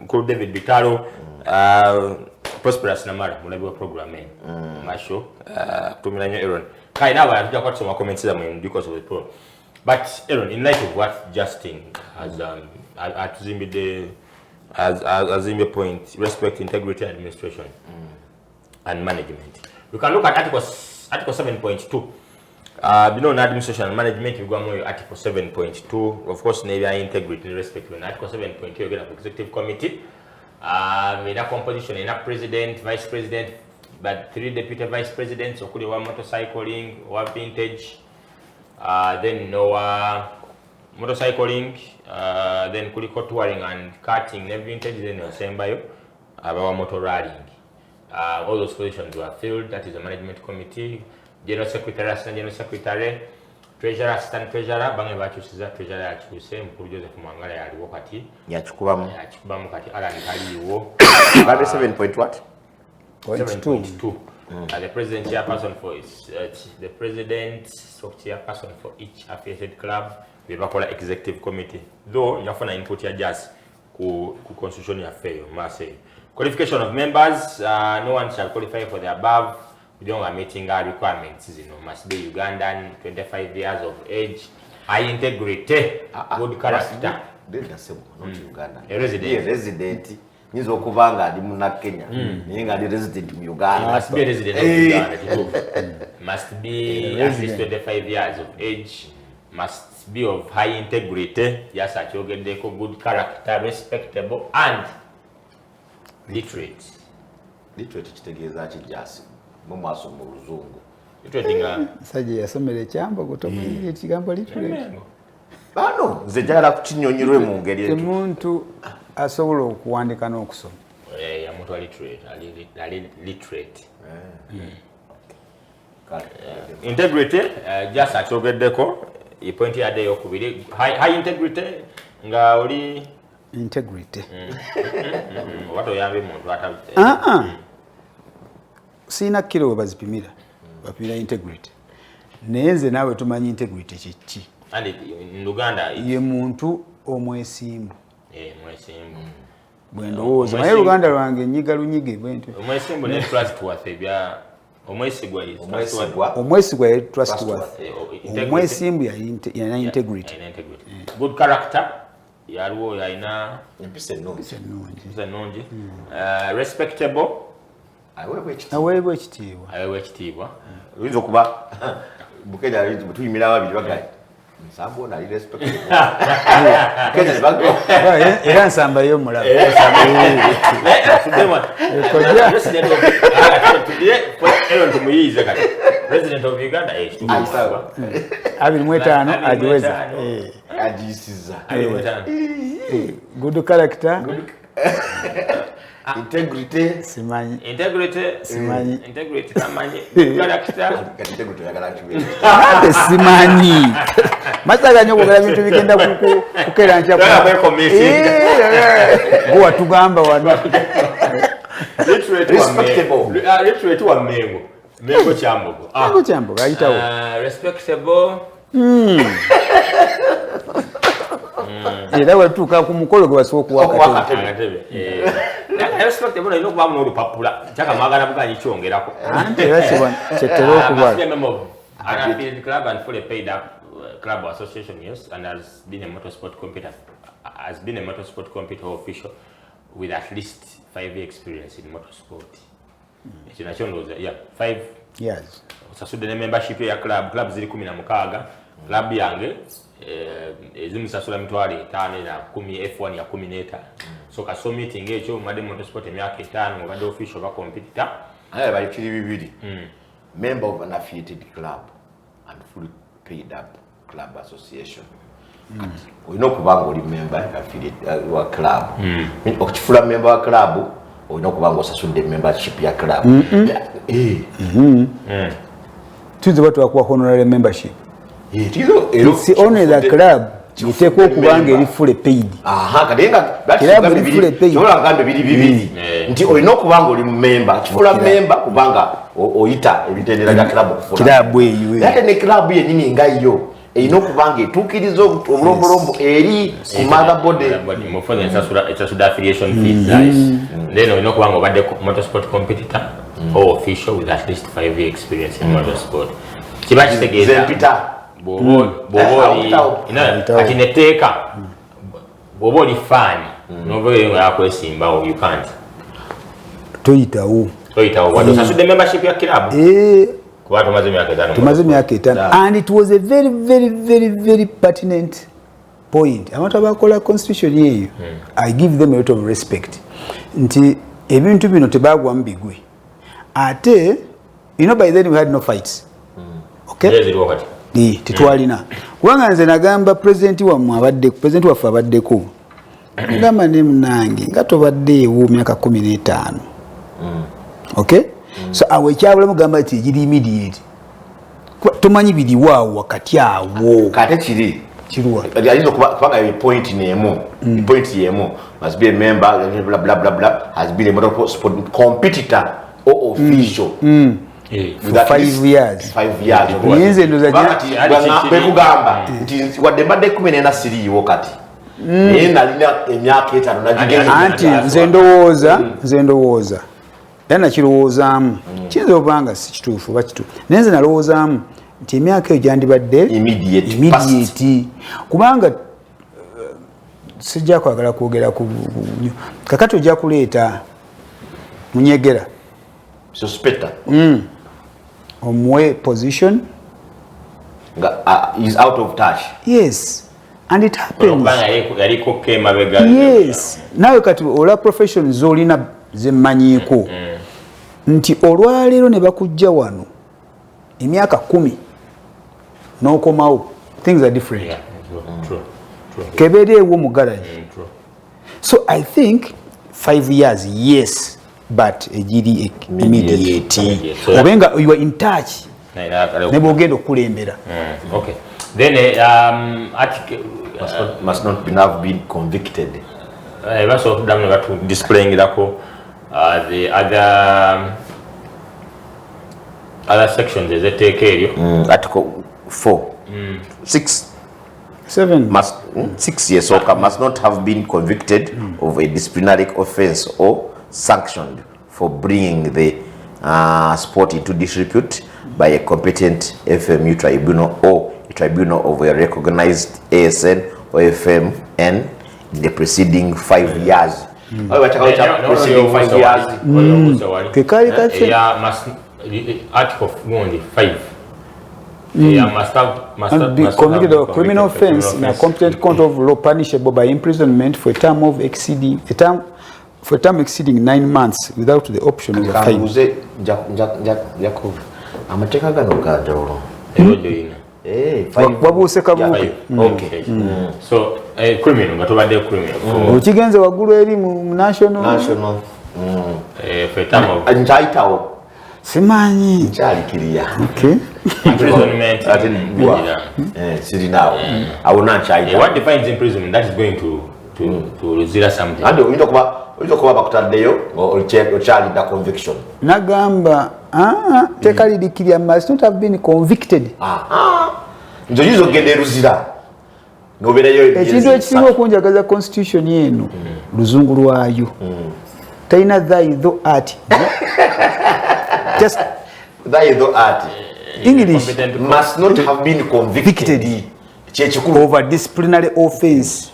Cool David Bitalo Prosperous Namara mulabi wa program masho tumira nyo Aaron kai nawe atujja kwa tusoma comments za mu because of the program. But Aaron, in light of what Justin has as in the point, respect, integrity, administration, and management, we can look at Article 7.2. You know, administration and management, we go more Article 7.2. Of course, maybe integrity and respect. When Article 7.2, you get an executive committee. In a composition, in a president, vice president, but 3 deputy vice presidents. So could you want motorcycling or vintage? Then no motorcycling, then kuliko touring and karting, vintage, then no same bio, about motor riding. All those positions were filled. That is the management committee. General secretary, assistant general secretary, treasurer, assistant treasurer. Bange bachusiza treasurer achuse mkuru Joseph Mwangala yaliwo kati. Yachukubamu kati ala nikaliwo. 7 what? 7.2. The president chairperson for the president chairperson for each affiliated club. We have a executive committee. Though you have input ya just ku constitution ya fail, must say. Qualification of members. No one shall qualify for the above. We don't have meeting our requirements. You know, must be Ugandan, 25 years of age, high integrity, good character. Not Uganda. A resident. Resident. Nizo kubanga di muna Kenya. Ninga di resident in Uganda. Must be a resident of Uganda. Must be at least 25 years of age. Must be of high integrity. Yes, at Yogendeko, good character, respectable, and literate. Literate kitegeza kijasi. Mumaso mu luzungu. Literate nga saje yasomere kyambo kutoka ekigambo literate. Bano zejala kukinyonyirwe mu ngeri etu. Omuntu asobola okuwandika n'okusoma. ya muntu ali literate. Integrity just achogeddeko ipointi yadde yokubiri high integrity nga oli integrity. Wato yambe muntu atabite. Sina kilo bazipimira. Bapimira integrity. Neze nawe tumanyi integrity kiki. And in Uganda ye muntu omwesimbu. Mwesimbu. Bwendowooza naye Luganda lwange nnyiga lunyige bwentyo. Omwesimbu ne trustworthy ebya omwesigwa ye trustworthy. Omwesimbu yalina integrity. Good character. Yaliwo yalina empisa ennungi. Respectable. Aweebwa ekitiibwa. Oyinza okuba Bukenya tuyimira babiri bagayi. Nsambo na respectable. Bukenya bago. Era nsamba yo mulaba. President of Uganda abiri mu etaano agiweza. Ajisiza. Good character. Integrity. Simanyi. Integrity tamanyi. Character. Simanyi. Masaga nyo kwogera bintu bigenda kukera ncha kwa. Gwa tugamba wano. Respectable. Literate wa mengo. Mengo kyambogo. Mengo kyambogo ayitawo. Respectable. Era watuuka ku mukolo gwe basooka wakatebe. Respectable ino kuba mu lupapula. Chaka magana buganyi kyongerako. Anti era kyetero okuba. The club and fully paid up club association, yes, and has been a motorsport competitor official with at least 5 years experience in motorsport. Yeah, 5 years. Sasude ne membership ya club ziri 16. Club yange ezimusasula mitwalo 5 na 10 F1 ya 15. So ka so meeting ekyo Made Motorsport emyaka 5 obadde official ba competitor. Aye bali kiri bibiri. Member of an affiliated club and fully paid up club association. Oyina okubanga oli member affiliate wa club. Okifula member wa club oyina okubanga osasudde membership ya club. Tuzi watu wakuwa honorary membership. It's only the club. Giteekwa okubanga eri fully paid. Kadenga kyolanga bibiri. Nti olina okubanga oli member, kifula member kubanga oyita ebitendera bya club okufula. Club eyo. Ate ne club yennyini nga yo erina okubanga etuukiriza obulombolombo eri ku motherboard. Esasula affiliation fees. Then olina okubanga obadde motorsport competitor or official with at least 5 years experience in motorsport. Kiba kitegeeza ati neteeka bw'oba oli faani nobeera yakwesimbawo you can't toyitawo wadde osasudde membership ya club kuba tumaze emyaka 5 and it was a very very very very pertinent point. Abantu abakola constitution yeyo I give them a lot of respect nti ebintu bino tebagwamu bigwe ate by then we had no fights. Okay, titwalina kubanga nze nagamba president waffe abaddeko ngamba ne munange nga tobaddeewo myaka 15. Okay, so awe ekyabulamu gamba nti egiri immediate tomanyi biriwaawo wakati awo kate kiri kiruwa ayinza kubanga point neemu point yemu must be a member blah blah blah blah has been a motorsport competitor or official for 5 years. 5 years. Niyenze ndoza bekugamba nti wadde mbadde 14 siriiwo kati. Naye nalina emyaka 5 nagigenda. Anti nze ndowooza. Era nakirowoozaamu. Kiyinza obanga si kituufu oba kituufu. Naye nze nalowoozaamu nti emyaka eyo gyandibadde immediate. Kubanga sijja kwagala kwogera ku kakati ojja kuleeta munyegera. Suspector. Omwe position is out of touch. Yes, and it happens. Yes, nawe kati ola profession zolina zemmanyiiko nti olwaleero ne bakujja wano emyaka 10 n'okomawo things are different. Kebeereewo mu garage. So I think 5 years, yes, but egiri immediate. Obenga you are in touch. Nebogendo kulembera. Okay. Then must not have been convicted. That's what them to displaying the other sections they take care. Article 4. 6. 6 years must not have been convicted of a disciplinary offense or sanctioned for bringing the sport into disrepute by a competent FMU tribunal or a tribunal of a recognized ASN or FMN in the preceding 5 years. Preceding 5 years. Article 5. Must be convicted of criminal offense in a competent court of law punishable by imprisonment for a term exceeding 9 months without the option of a fine. Okay. So criminal nga tobadde criminal. Okigenze waggulu eri mu national for a term of simanyi nkyalikiria imprisonment. sirinawo awona nkyayita What defines imprisonment? That is going to zero something. andi oyinza okuba bakutaddeyo okyalidda conviction nagamba tekalidikirya must not have been convicted. nze oyinza okugenda eruzira nobeerayo ekintu ekisinga okunjagaza constitution yeno luzungu lwayo talina tho ati just English must not have been convicted of a disciplinary offense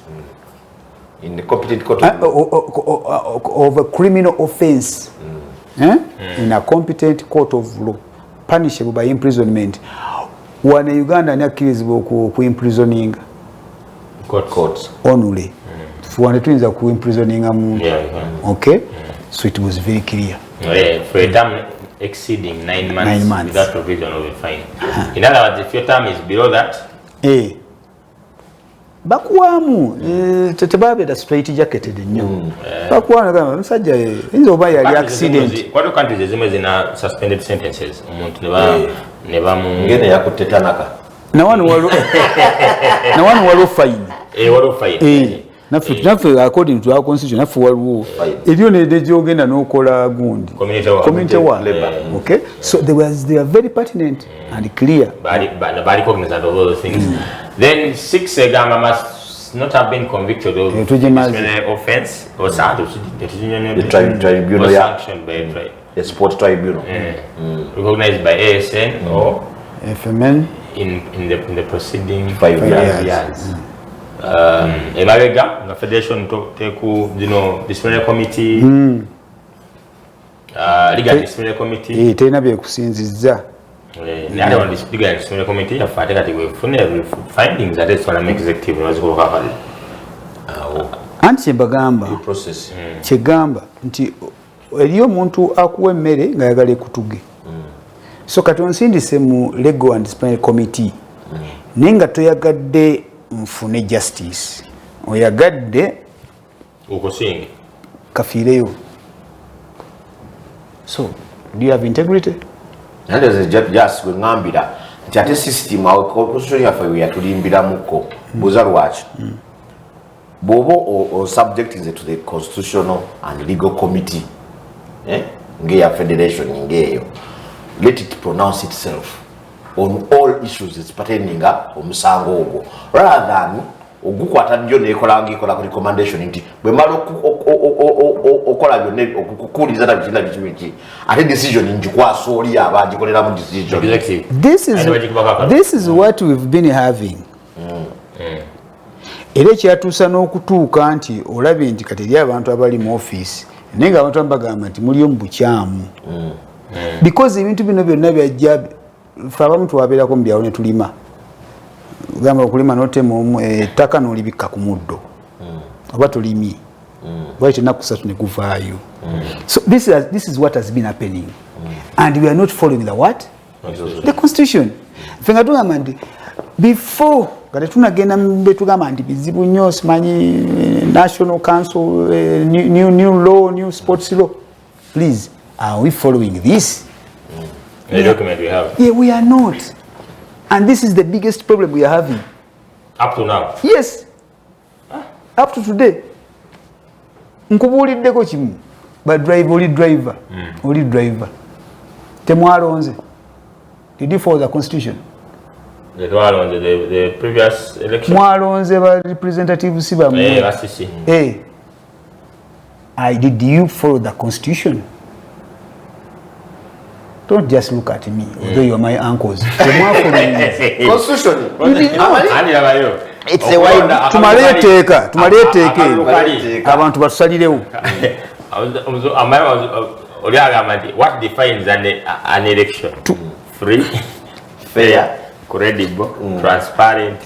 in the competent court of a criminal offense in a competent court of law punishable by imprisonment. Wana Uganda nyakkirizibwa ku imprisoninga Courts. only wana tuyinza ku imprisoninga muntu. Okay, so it was very clear. For a term exceeding 9 months without provision of a fine. In other words, if your term is below that, bakuwamu tetebabeera straight jacketed nnyo bakuwamu gamba musajja yinza oba yali accident. Kwatyo countries ezimu zina suspended sentences omuntu ne bamu ngene yakutte tanaka nawano waliwo fine waliwo fine. Naffe according to our constitution naffe waliwo eriyo nejogenda n'okola gundi community wa okay, so they are very pertinent and clear. Bali cognizant of all those things. Then 6 egamba must not have been convicted of disciplinary offense or the tribunal sanctioned by a sport tribunal recognized by ASN or FMN in the preceding 5 years. Emabega nga federation teku disciplinary committee legal disciplinary committee terina byekusinzizza nale on legal disciplinary committee yafaate kati wefune findings that is what executive wazikokakali anti kyembagamba kyegamba nti eriyo omuntu akuwa emmere ng'ayagala ekutuge so kati onsindise mu legal and disciplinary committee naye nga toyagadde nfune justice oyagadde okusinga kafiireyo. So do you have integrity? just wengambira nti ate system awo constitution yaffe weyatulimbiramuko buuza lwaki bw'oba subjecting to the constitutional and legal committee ngeya federation ngeeyo let it pronounce itself on all issues ezipatendinga omusango ogwo rather than ogukwata nnyo neekolanga ikola ku recommendation nti bwe mala okola byonna okukukuuliza na biki ate decision ngikwasa oli aba agikoleramu decision. This is what we've been having. Era ekyatuusa n'okutuuka nti olabye nti kati eri abantu abali mu office naye nga abantu bagamba nti muli omu bukyamu because ebintu bino byonna byajja ffe abamu twabeerako mu byalo ne tulima gamba okulima n'otema ettaka n'olibikka ku muddo oba tolimye bwait ennaku 3 ne guvaayo. So this is what has been happening and we are not following the what? The constitution. Ffe nga tugamba nti before nga tetunagenda betugamba nti bizibu nnyo simanyi national council new law new sports law, please are we following this? The document we have. Yeah, we are not. And this is the biggest problem we are having. Up to now? Yes. Up to today. Nkubuuliddeko kimu. Oli driver. Temwalonze. Did you follow the constitution? The previous election. Mwalonze ba representatives siba mwe. Did you follow the constitution? Don't just look at me, although you are my uncles. Constitution. It's a wide. Tumaleteka abantu basalirewo. What defines an election? Free, fair, credible, transparent,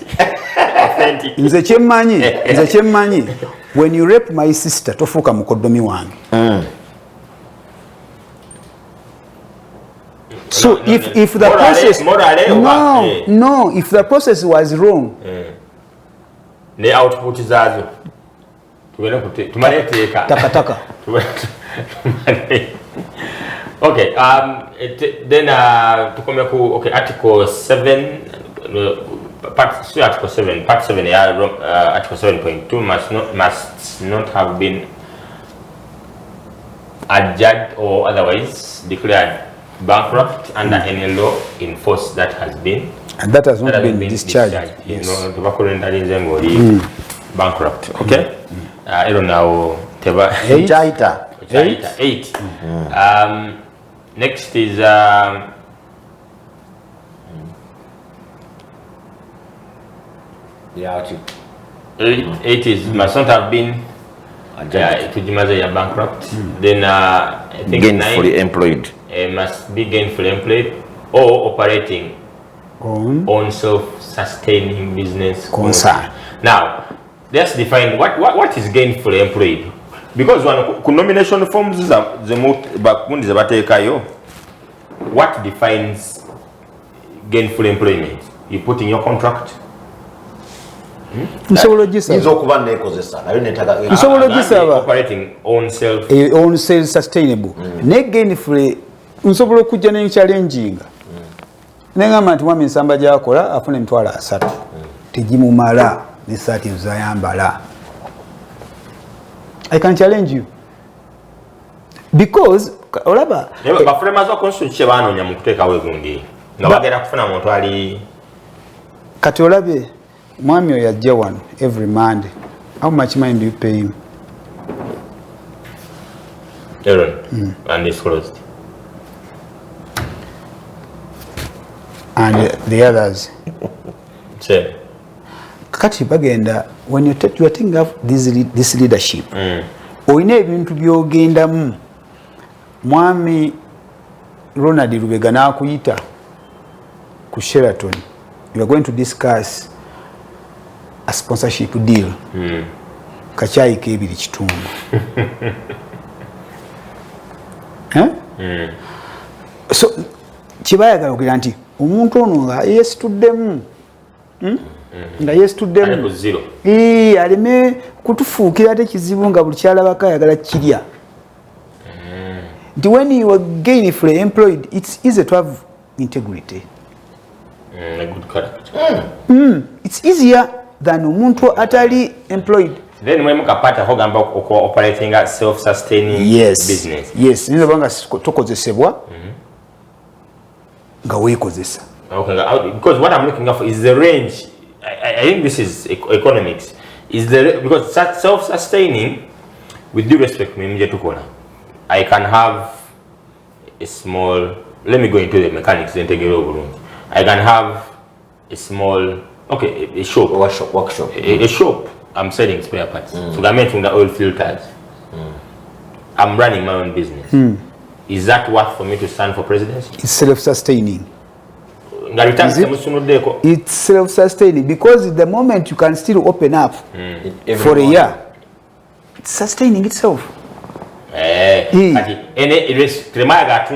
authentic. Nze kyemmanyi when you rape my sister tofuuka mukoddomi wange. So if the process if the process was wrong, the output is also takataka. Okay, then to come okay, Article 7, part 7, Article 7.2 must not have been adjudged or otherwise declared bankrupt under any law in force that has been and that has not been discharged. Yes. Bankrupt. Okay. I don't know. 8. Next is eight is must not have been bankrupt. Then I think gainfully employed. Must be gainfully employed or operating on self-sustaining business concern. Now, let's define what is gainfully employed. Because one nomination forms what defines gainful employment? You put in your contract. Operating on self-sustainable. Gainfully nsobola okujja ne challenginga. Nengamba nti wami nsamba gyakola afune emitwalo 3. Tegimumala ne saati zayambala. I can challenge you. Because olaba bafulema zo constitution chebanonya mu kuteekawo egundi nga bagenda kufuna muntu ali kati olabe mwami oyo yajja wano every Monday. How much money do you pay him? Undisclosed. And the others. Say. Kati bagenda when you are taking up this leadership. Oyina ebintu byogendamu. Mwami Ronald Rubega nakuyita ku Sheraton. You are going to discuss a sponsorship deal. Kachayi kebiri kitundu. So kibayagala okugira nti omuntu ono nga yestuddemu nga yestuddemu aleme kutufuukira ate kizibu nga buli kyalabako ayagala kirya. When you are gainfully employed, it's easy to have integrity. A good character. It's easier than omuntu atali employed. Then when mukapata hogamba operating a self-sustaining business. Yes, nina banga tokozesebwa nga weekozesa. Okay, because what I'm looking for is the range. I think this is economics. Because self-sustaining, with due respect, I can have a small. Let me go into the mechanics. Then take it over. I can have a small, a shop, workshop. A shop. I'm selling spare parts. So I'm making the oil filters. I'm running my own business. Is that worth for me to stand for presidency? It's self-sustaining. It's self-sustaining because the moment you can still open up for a year, it's sustaining itself.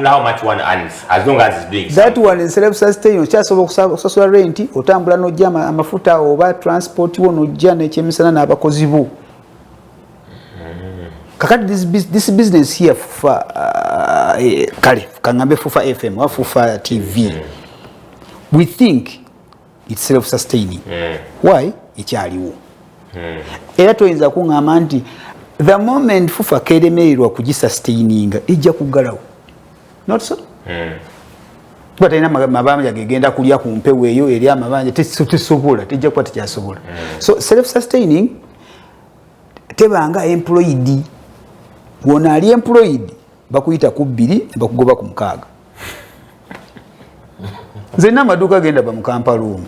How much one earns as long as it's doing that one is self-sustaining. Social rent, otambula nojja amafuta oba transport wo nojja n'ekyemisana n'abakozi bo. Kakati this business here for kale kangambe fufa FM or fufa TV. We think it's self-sustaining. Why? Ikyaliwo. Era toyinza kungamba nti the moment fufa keremererwa kugisustaininga ijja kugalawo. Not so. kuba talina mabanja gegenda kulya ku mpewo eyo eri amabanja tesobola tejja kuba tekyasobola so self sustaining tebanga employed wona ali employed bakuyita ku 2 bakugoba ku 6 nze n'amaduuka genda ba mu Kampala omwo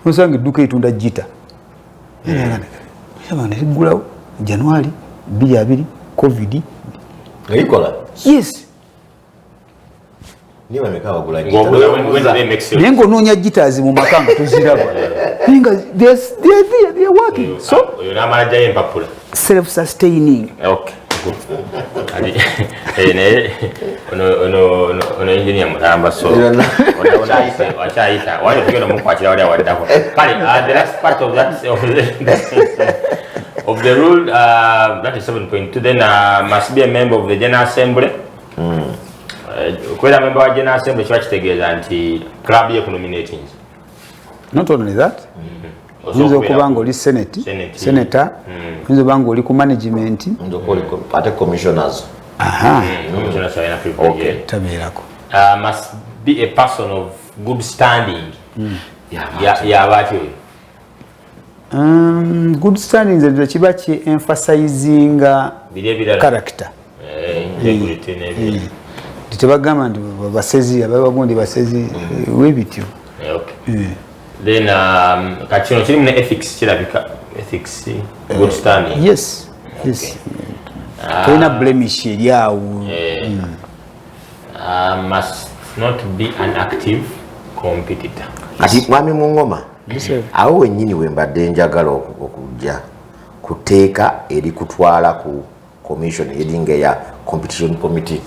nosanga edduuka etunda jita neligulawo January 22 covid ngayikola yes niba mekawa gula jita nengo noonya jitas mu maka nga tuziraba ninga they're working so yonamalaja empapula self sustaining okay ono engineer mulamba so wachaita wale tukio mukwachira wale wadako kale the last part of that of the rule that is 7.2 then must be a member of the General Assembly kwera member wa General Assembly chakitegeeza nti club ye kunominating not only that Nzo kubanga oli senator nzo banga oli ku management nzo ko ate commissioners commissioners are people okay taberako must be a person of good standing ya batyo good standing nze kiba ki emphasizing character integrity nebi tebagamba nti basezi abagundi basezi webityo okay then kachino kiri mu ethics kirabika ethics good standing yes tena blemish eliawo must not be an active competitor ati mwami Mungoma awo wenyini wembadde njagala okujja kuteeka eri kutwala ku commission edinga ya competition committee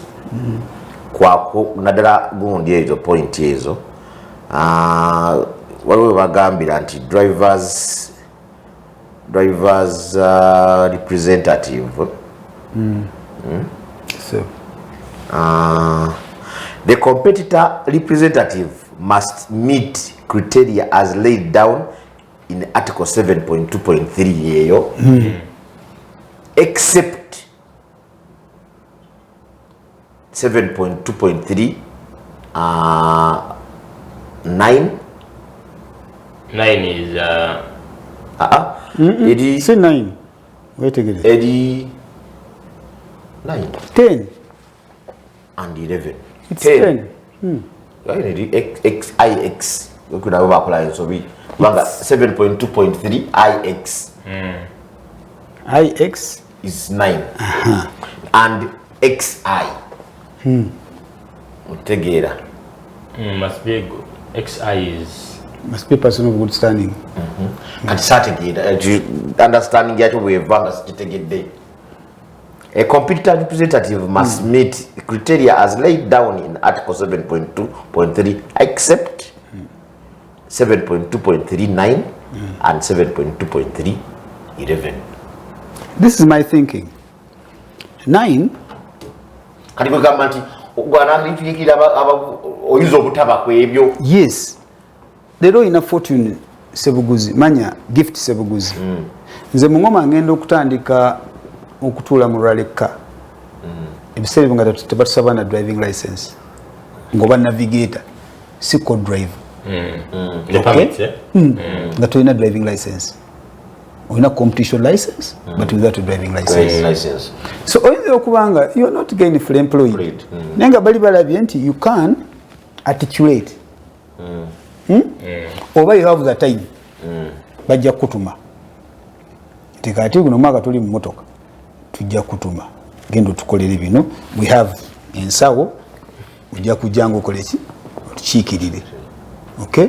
kwako nadala gundi ezo point ezo waliwo bagambira nti drivers representative so the competitor representative must meet criteria as laid down in article 7.2.3 yeyo except 7.2.3 9 is edi say 9 wait again edi 9 10 and 11 it's 10 ix okuda bakola ensobi banga 7.2.3 ix ix is 9 and xi utegera must be good. XI must be a person of good standing kati sategera understanding yacho wevanga sitegedde a competitor representative must meet criteria as laid down in article 7.2.3 except 7.2.39 and 7.2.311 this is my thinking 9 kati bagamba nti gwana nituyikira oyuzo obutaba kwebyo yes lero ina fortune sebuguzi manya gift sebuguzi nze Mungoma ngenda okutandika okutuula mu raleka ebiseera nga tebatusaba na driving license ngoba navigator si co drive the permit nga tulina driving license oyina competition license but without a driving license so oyinza okubanga you are not gainfully employed nenga bali balabye nti you can articulate oba you have the time bajja kutuma tekati guno mwaka tuli mu motoka tujja kutuma gendo tukolere bino we have ensawo ujja kujanga okoleki otukiikirire okay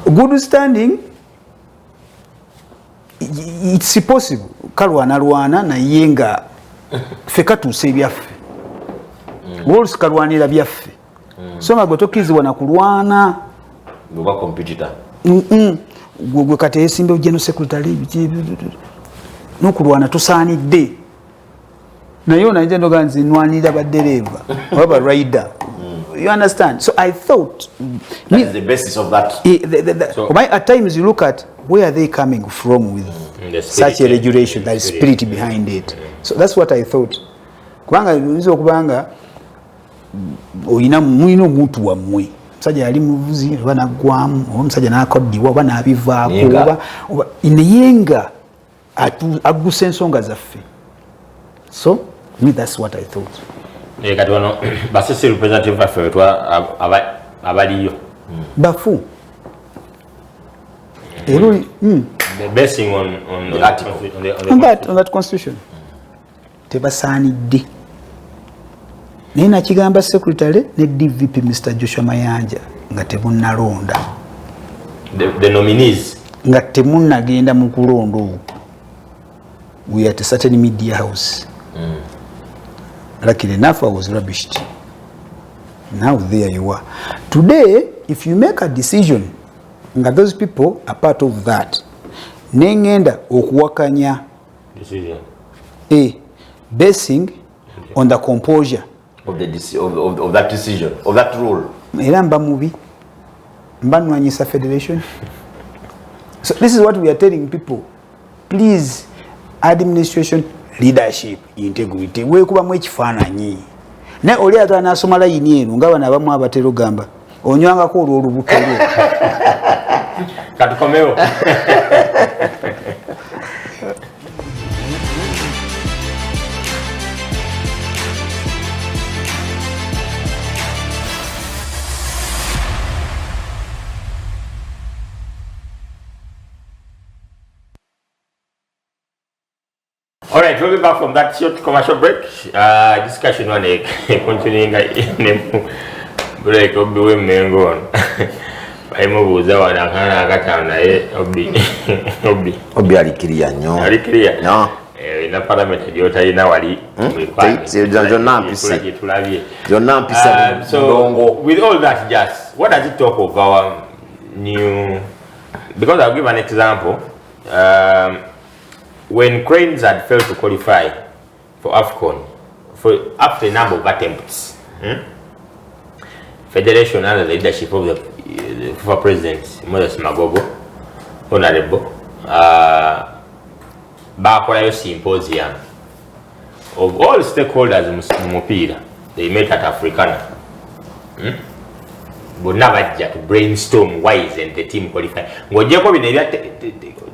good standing it's possible kalwana naye nga ffe katuuse ebyaffe wolusi kalwanira byaffe so nga gwe tokkirizibwa na kulwana oba competitor gwe kati eyesimbe general secretary n'okulwana tusaanidde naye onayinza ndoga nti nwanirira baddereeva oba rider you understand so I thought that is the basis of that so, at times you look at where are they coming from with such a regulation, that is spirit behind it. So that's what I thought. Kubanga oyinza okubanga oyina mwino omuntu wammwe omusajja yali muvuzi oba naggwamu oba omusajja n'akoddiwa oba n'abivaako oba naye nga aggusa ensonga zaffe. So me that's what I thought. Kati wano basisi representative baffe abaliyo bafu basing on the article on that constitution tebasaanidde. Naye nakigamba secretary ne DVP Mr. Joshua Mayanja nga tebunnalonda the nominees nga temunnagenda mu kulonda okwo. We are at a certain media house. Luckily enough, I was rubbished. Now there you are. Today, if you make a decision, nga those people are part of that, nengenda okuwakanya decision basing on the composure of that decision, of that rule. Era mba mubi, mba nwanyisa federation. So this is what we are telling people. Please, administration, leadership, integrity. Wekubamu ekifaananyi. Ne oli atwa nasoma layini eno nga bana abamu abatero gamba onywangako olw'olubuto lwe. Katukomeo. All right, we'll be back from that short commercial break. Discussion one continuing in break of the women go on. I'm over there and I got down Obi Alikiria, no. Alikiria, no. In a parliament, you're telling now, so, with all that, just what does it talk of our new? Because I'll give an example. When Cranes had failed to qualify for AFCON, after a number of attempts, Federation under the leadership of the FIFA President, Moses Magogo, Honorable, bakola symposium of all stakeholders in Mupira. They met at Africana. Bonna bajja to brainstorm wise and the team qualify. Ngojeko binebya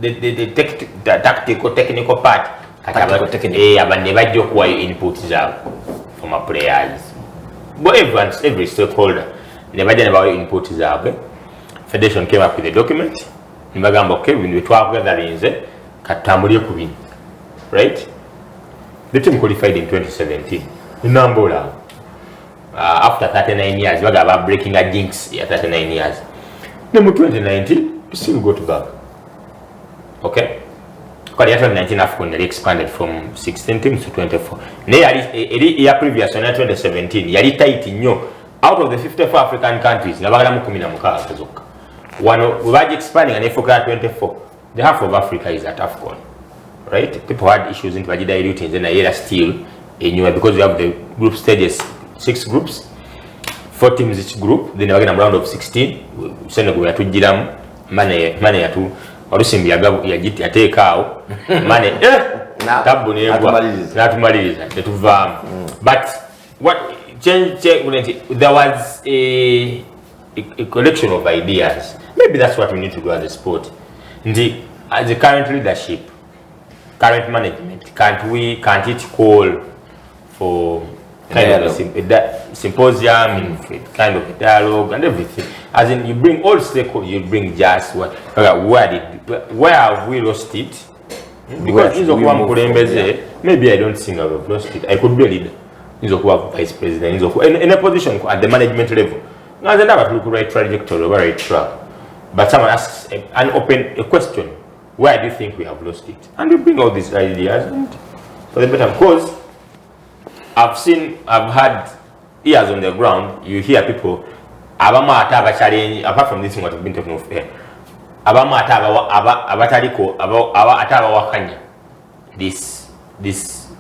the tactical technical part abane bajja okuwa input zaabwe from our players. But every stakeholder ne bajja ne bawa input zaabwe. Federation came up with a document. Nibagamba okay, we twagatherinze katambulye ku bino. Right? The team qualified in 2017. Nambola. After 39 years, we got breaking a jinx at 39 years. Then in 2019, we still go to back. Okay? Because the 2019 AFCON they expanded from 16 teams to 24. Year previous, in 2017, yali tight in out of the 54 African countries, one we were expanding and focus at 24. The half of Africa is at AFCON. Right? People had issues in Vajida routines and a still because we have the group stages. 6 groups, 4 teams each group, then again a round of 16. Senegal ya tujiram mane ya tu orusimbi ya take out mane tabu ne na tumaliza tetuvama. But what change there was a collection of ideas. Maybe that's what we need to do as a sport. As the current leadership, current management, can't it call for kind of a symposium, kind of a dialogue and everything. As in, you bring all stakeholders, you bring just where have we lost it? Because maybe I don't think I've lost it. I could be a leader. Vice president, in a position at the management level. Now they never look right trajectory, right track. But someone asks an open question, where do you think we have lost it? And you bring all these ideas and for the better cause. I've had ears on the ground. You hear people abama ataba challenge apart from this thing what we've been talking of here. Abama ataba abatariko ataba wakanya.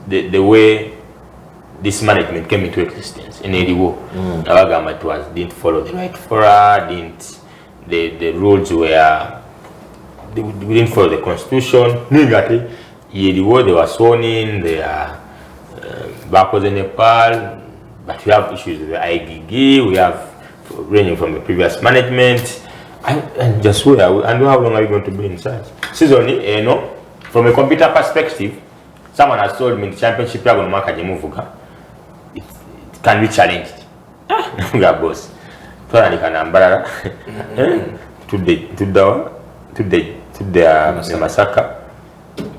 The way this management came into existence in Ediwo. Abagama it was didn't follow the right fora, the rules were they didn't follow the constitution. Nigati Ediwo they were sworn in, they are backwards in Nepal, but we have issues with the IGG, we have ranging from the previous management. And just where and how long are you going to be in charge? Season, from a computer perspective, someone has told me the championship it can be challenged. Boss. Today Masaka,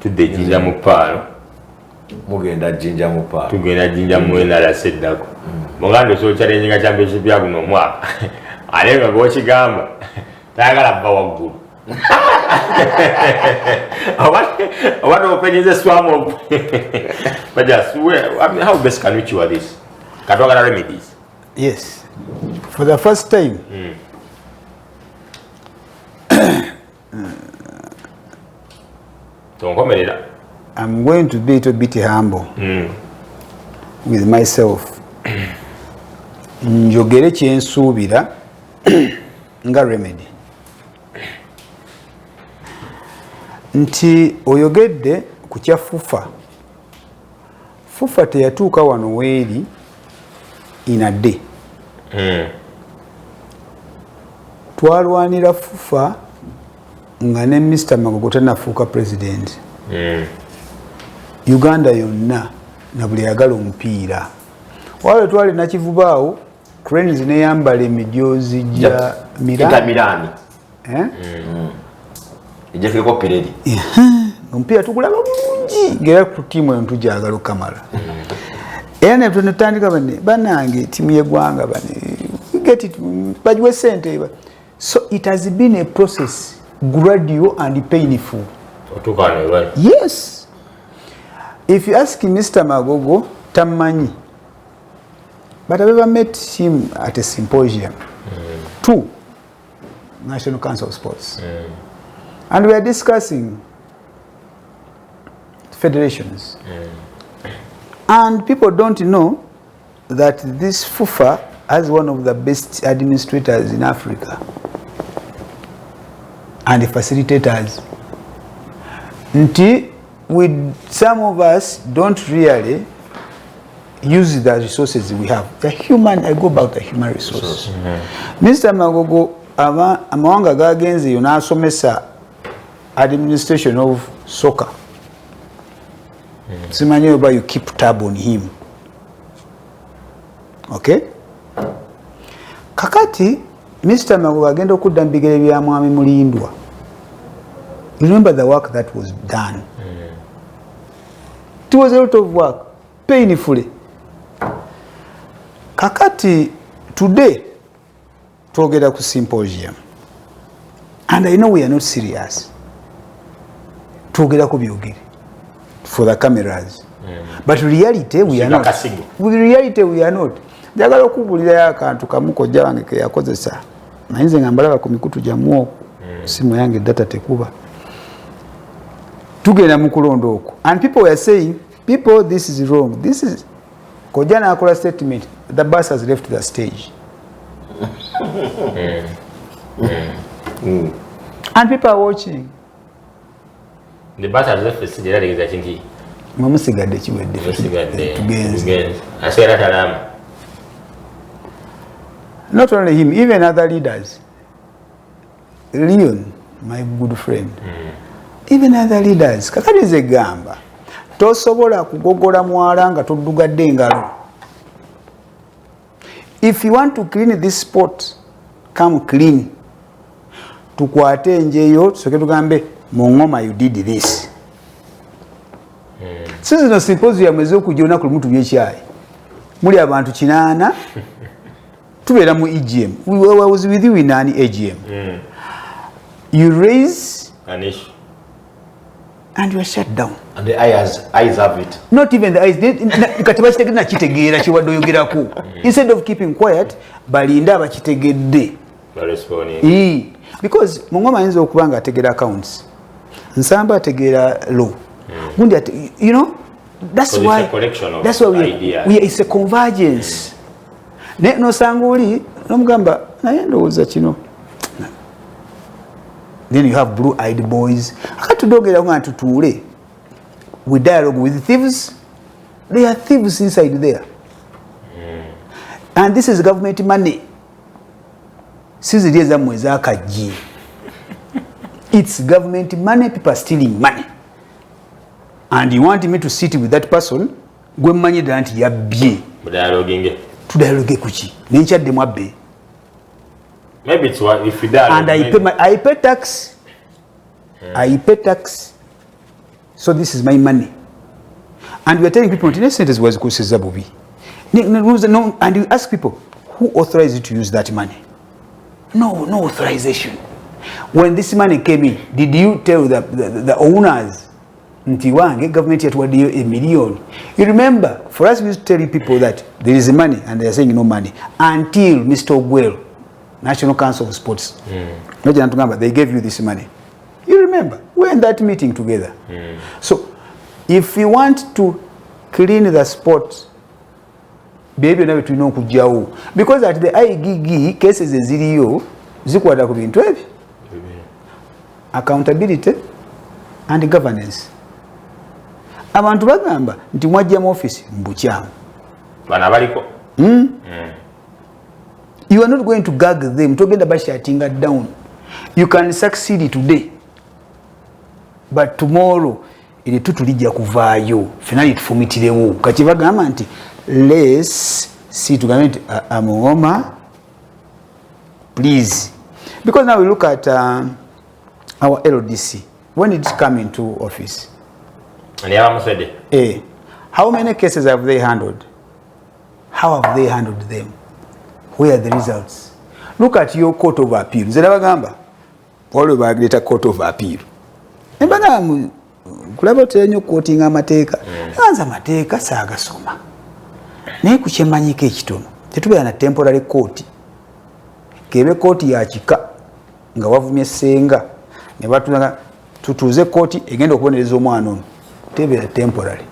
today Jinja Mupalo. Mugenda Jinja Mupalo. Tugenda Jinja Mwena Sedako. Mugando so challenging a championship yagu no mwaka. Alenga go chigamba. Tagala bawa gulu. I want to open the swarm of. But just how best can we cure this? Can we remedies? Yes. For the first time, I'm going to be a little bit humble with myself. Njogere kyensuubira nga remedy. Nti oyogedde ku kya FUFA. FUFA teyatuuka wano weeri in a day. Twalwanira FUFA nga ne Mr. Magogo tannafuuka president. Uganda yonna na buli ayagala omupiira. Wale twali nakivubaawo cranes neyambala emijoozi gya Mirani. Ejekeko Pireri. Omupiira tugulaba bulungi ngera ku tiimu eyo ntujagala okamala. Era ne tunatandika banange tiimu y'eggwanga get it bagiwe sente. So it has been a process, gradual and painful. Yes. If you ask Mr. Magogo, tamanyi. But I've ever met him at a symposium. 2 National Council of Sports. And we are discussing federations. And people don't know that this FUFA has one of the best administrators in Africa and the facilitators. With some of us don't really use the resources we have. The human, I go back to human resources. Mr. Magogo, amawanga gagenze yonasomesa administration of soccer. Simanyi oba you keep tab on him. Okay? Kakati, Mr. Magogo agenda okudda mu bigere bya Mwami Mulindwa. You remember the work that was done? It was a lot of work, painfully. Kakati, today, twogera ku symposium. And I know we are not serious. Twogera ku byogere for the cameras. But reality, we are not. With reality, we are not. Njagala okubulira akantu kamu kojja wange ke yakozesa. Nayinze ngambalaba ku mikutu gya muoku. Simu yange data tekuba. Tugenda mu kulonda okwo. And people were saying, people, this is wrong. This is kojja n'akola statement. The bus has left the stage. And people are watching. The bus has left the stage. That is, I think, Mamusigadde kiwedde. Tugenze. Aseera talama. Not only him, even other leaders. Leon, my good friend. Even other leaders. Kakati ze gamba. Tosobola kugogola mwala nga toddugadde engalo. If you want to clean this spot, come clean. Tukwate njeyo, soke tugambe, Mungoma, you did this. Sisi no symposium ez'okujja ku lumu by'ekyayi. Muli abantu 8 tubeera mu EGM. I was with you in an EGM. You raise an issue and you are shut down. And the eyes have it. Not even the eyes. Instead of keeping quiet, balinda abakitegedde. Because Mungoma ayinza okuba nga ategera accounts. Nsamba ategera law. You know, that's why it's a convergence. No sanguli, no mugamba, naye ndowooza kino. Then you have blue-eyed boys. Akatudogera nga tutuule. We dialogue with thieves. There are thieves inside there. And this is government money. sizili ezammwe ezakajje. It's government money, people are stealing money. And you want me to sit with that person, gwe mmanyi ddala nti yabbye. Tudayaloge kuki? Nenkyaddemu abbe. Maybe it's what if you die. And I pay tax. I pay tax. So this is my money. And we are telling people, no, and you ask people, who authorized you to use that money? No authorization. When this money came in, did you tell the owners, government yet what $1 million? You remember, for us we used to tell people that there is money, and they are saying no money, until Mr. Ogwell, National Council of Sports, they gave you this money. You remember, we're in that meeting together. So, if you want to clean the sport, baby, never to know kujawu, because at the IGG cases ziriyo zikwata ku bintu ebyo. Accountability and governance. Abantu bagamba nti mwajja mu office mbukyamu. Bana baliko. You are not going to gag them. Togenda bashatinga down. You can succeed today, but tomorrow ili tutulijja kuvaayo finali tufumitirewo kati bagamba nti let's see tugambe nti MUNGOMA please, because now we look at our LDC when it come into office. How many cases have they handled? How have they handled them? Where are the results? Look at your court of appeal. Zerabagamba wale bageta court of appeal. Embaga kulaba tenyo quoting amateeka. Anza amateeka saagasoma. Naye kukyemanyika ekitono. Tetubeera na temporary court. Kebe court ya kika nga wavumye senga ne batulanga tutuze court egenda okubonereza omwana ono. Tebeera temporary.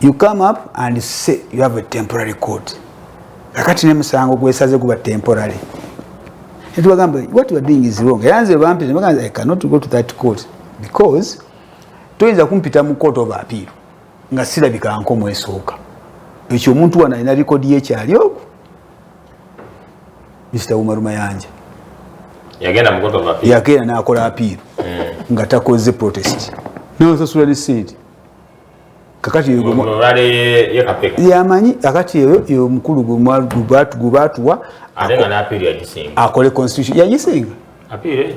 You come up and say you have a temporary court. Akati ne musango gwesaze kuba temporary. What you are doing is wrong. I cannot go to that court because toyinza kumpita mu court of appeal nga sirabika nkomo esooka. Ekyo omuntu wana ina record yekyali okwo. Mr. Umaru Mayanja yagenda mu court of appeal. Yagenda n'akola appeal nga takoze protest. N'osasula receipt. Kakati yamanyi akati eyo omukulu gubatuwa alenga na appeal yagisinga akole constitution yagisinga appeal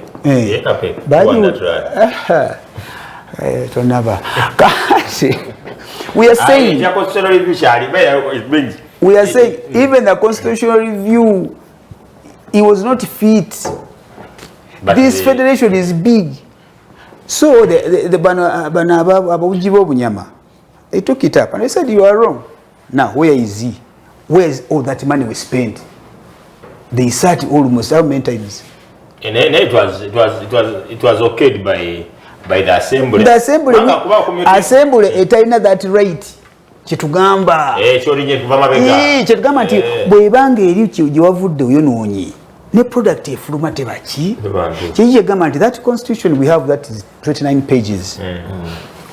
tonaba kasi we are saying even the constitutional review it was not fit. But this federation is big, so the bana ababujibo bunyama. They took it up and they said you are wrong. Now where is he? Where is all that money we spent? They sat almost how many times? And then it was okayed by the assembly. The assembly etaina that right. Chitugamba. Chitugamba nti bwebanga eri gyewavudde oyo noonyi. Ne product efuluma tebaki. Chigamba nti that constitution we have that is 29 pages.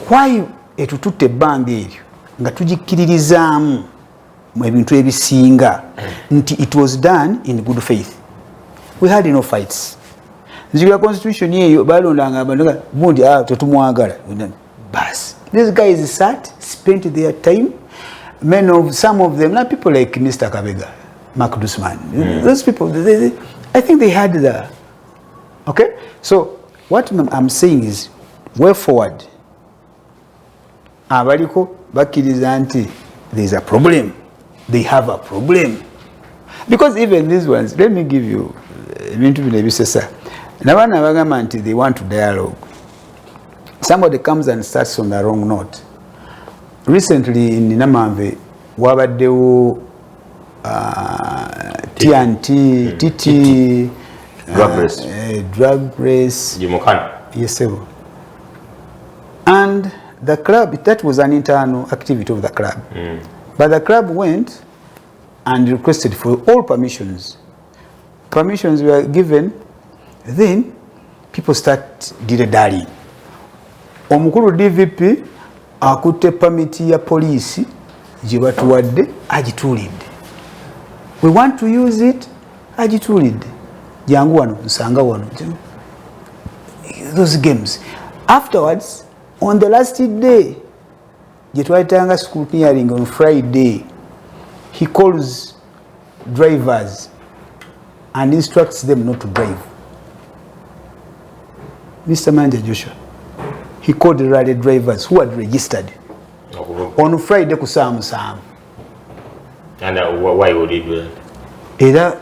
Why etututte ebbanga eryo nga tugikkiririzaamu mu ebintu ebisinga nti it was done in good faith. We had no fights. Nzigula constitution eyo balondanga abantu bundi tetumwagala. Bas. These guys sat, spent their time. Some of them, not people like Mr. Kabega, Mark Dusman. Those people, I think they had the. Okay? So, what I'm saying is, way forward. Abaliko bakiriza nti there is a problem. They have a problem. Because even these ones, let me give you ebintu bino ebisesa. Nabana bagamba nti they want to dialogue. Somebody comes and starts on the wrong note. Recently in Namamve, wabaddewo TNT, TT, drug race. Yes, sir. And the club, that was an internal activity of the club. But the club went and requested for all permissions. Permissions were given, then people start dilly-dallying. Omukulu DVP akutte permit ya police gye batuwadde agituulidde. We want to use it, agituulidde. jangu wano nsanga wano those games. Afterwards, on the last day je twayitanga scrutineering on Friday, he calls drivers and instructs them not to drive. Mr. Manja Joshua, he called the rally drivers who had registered on Friday ku saa musanvu. And why would he do that? Era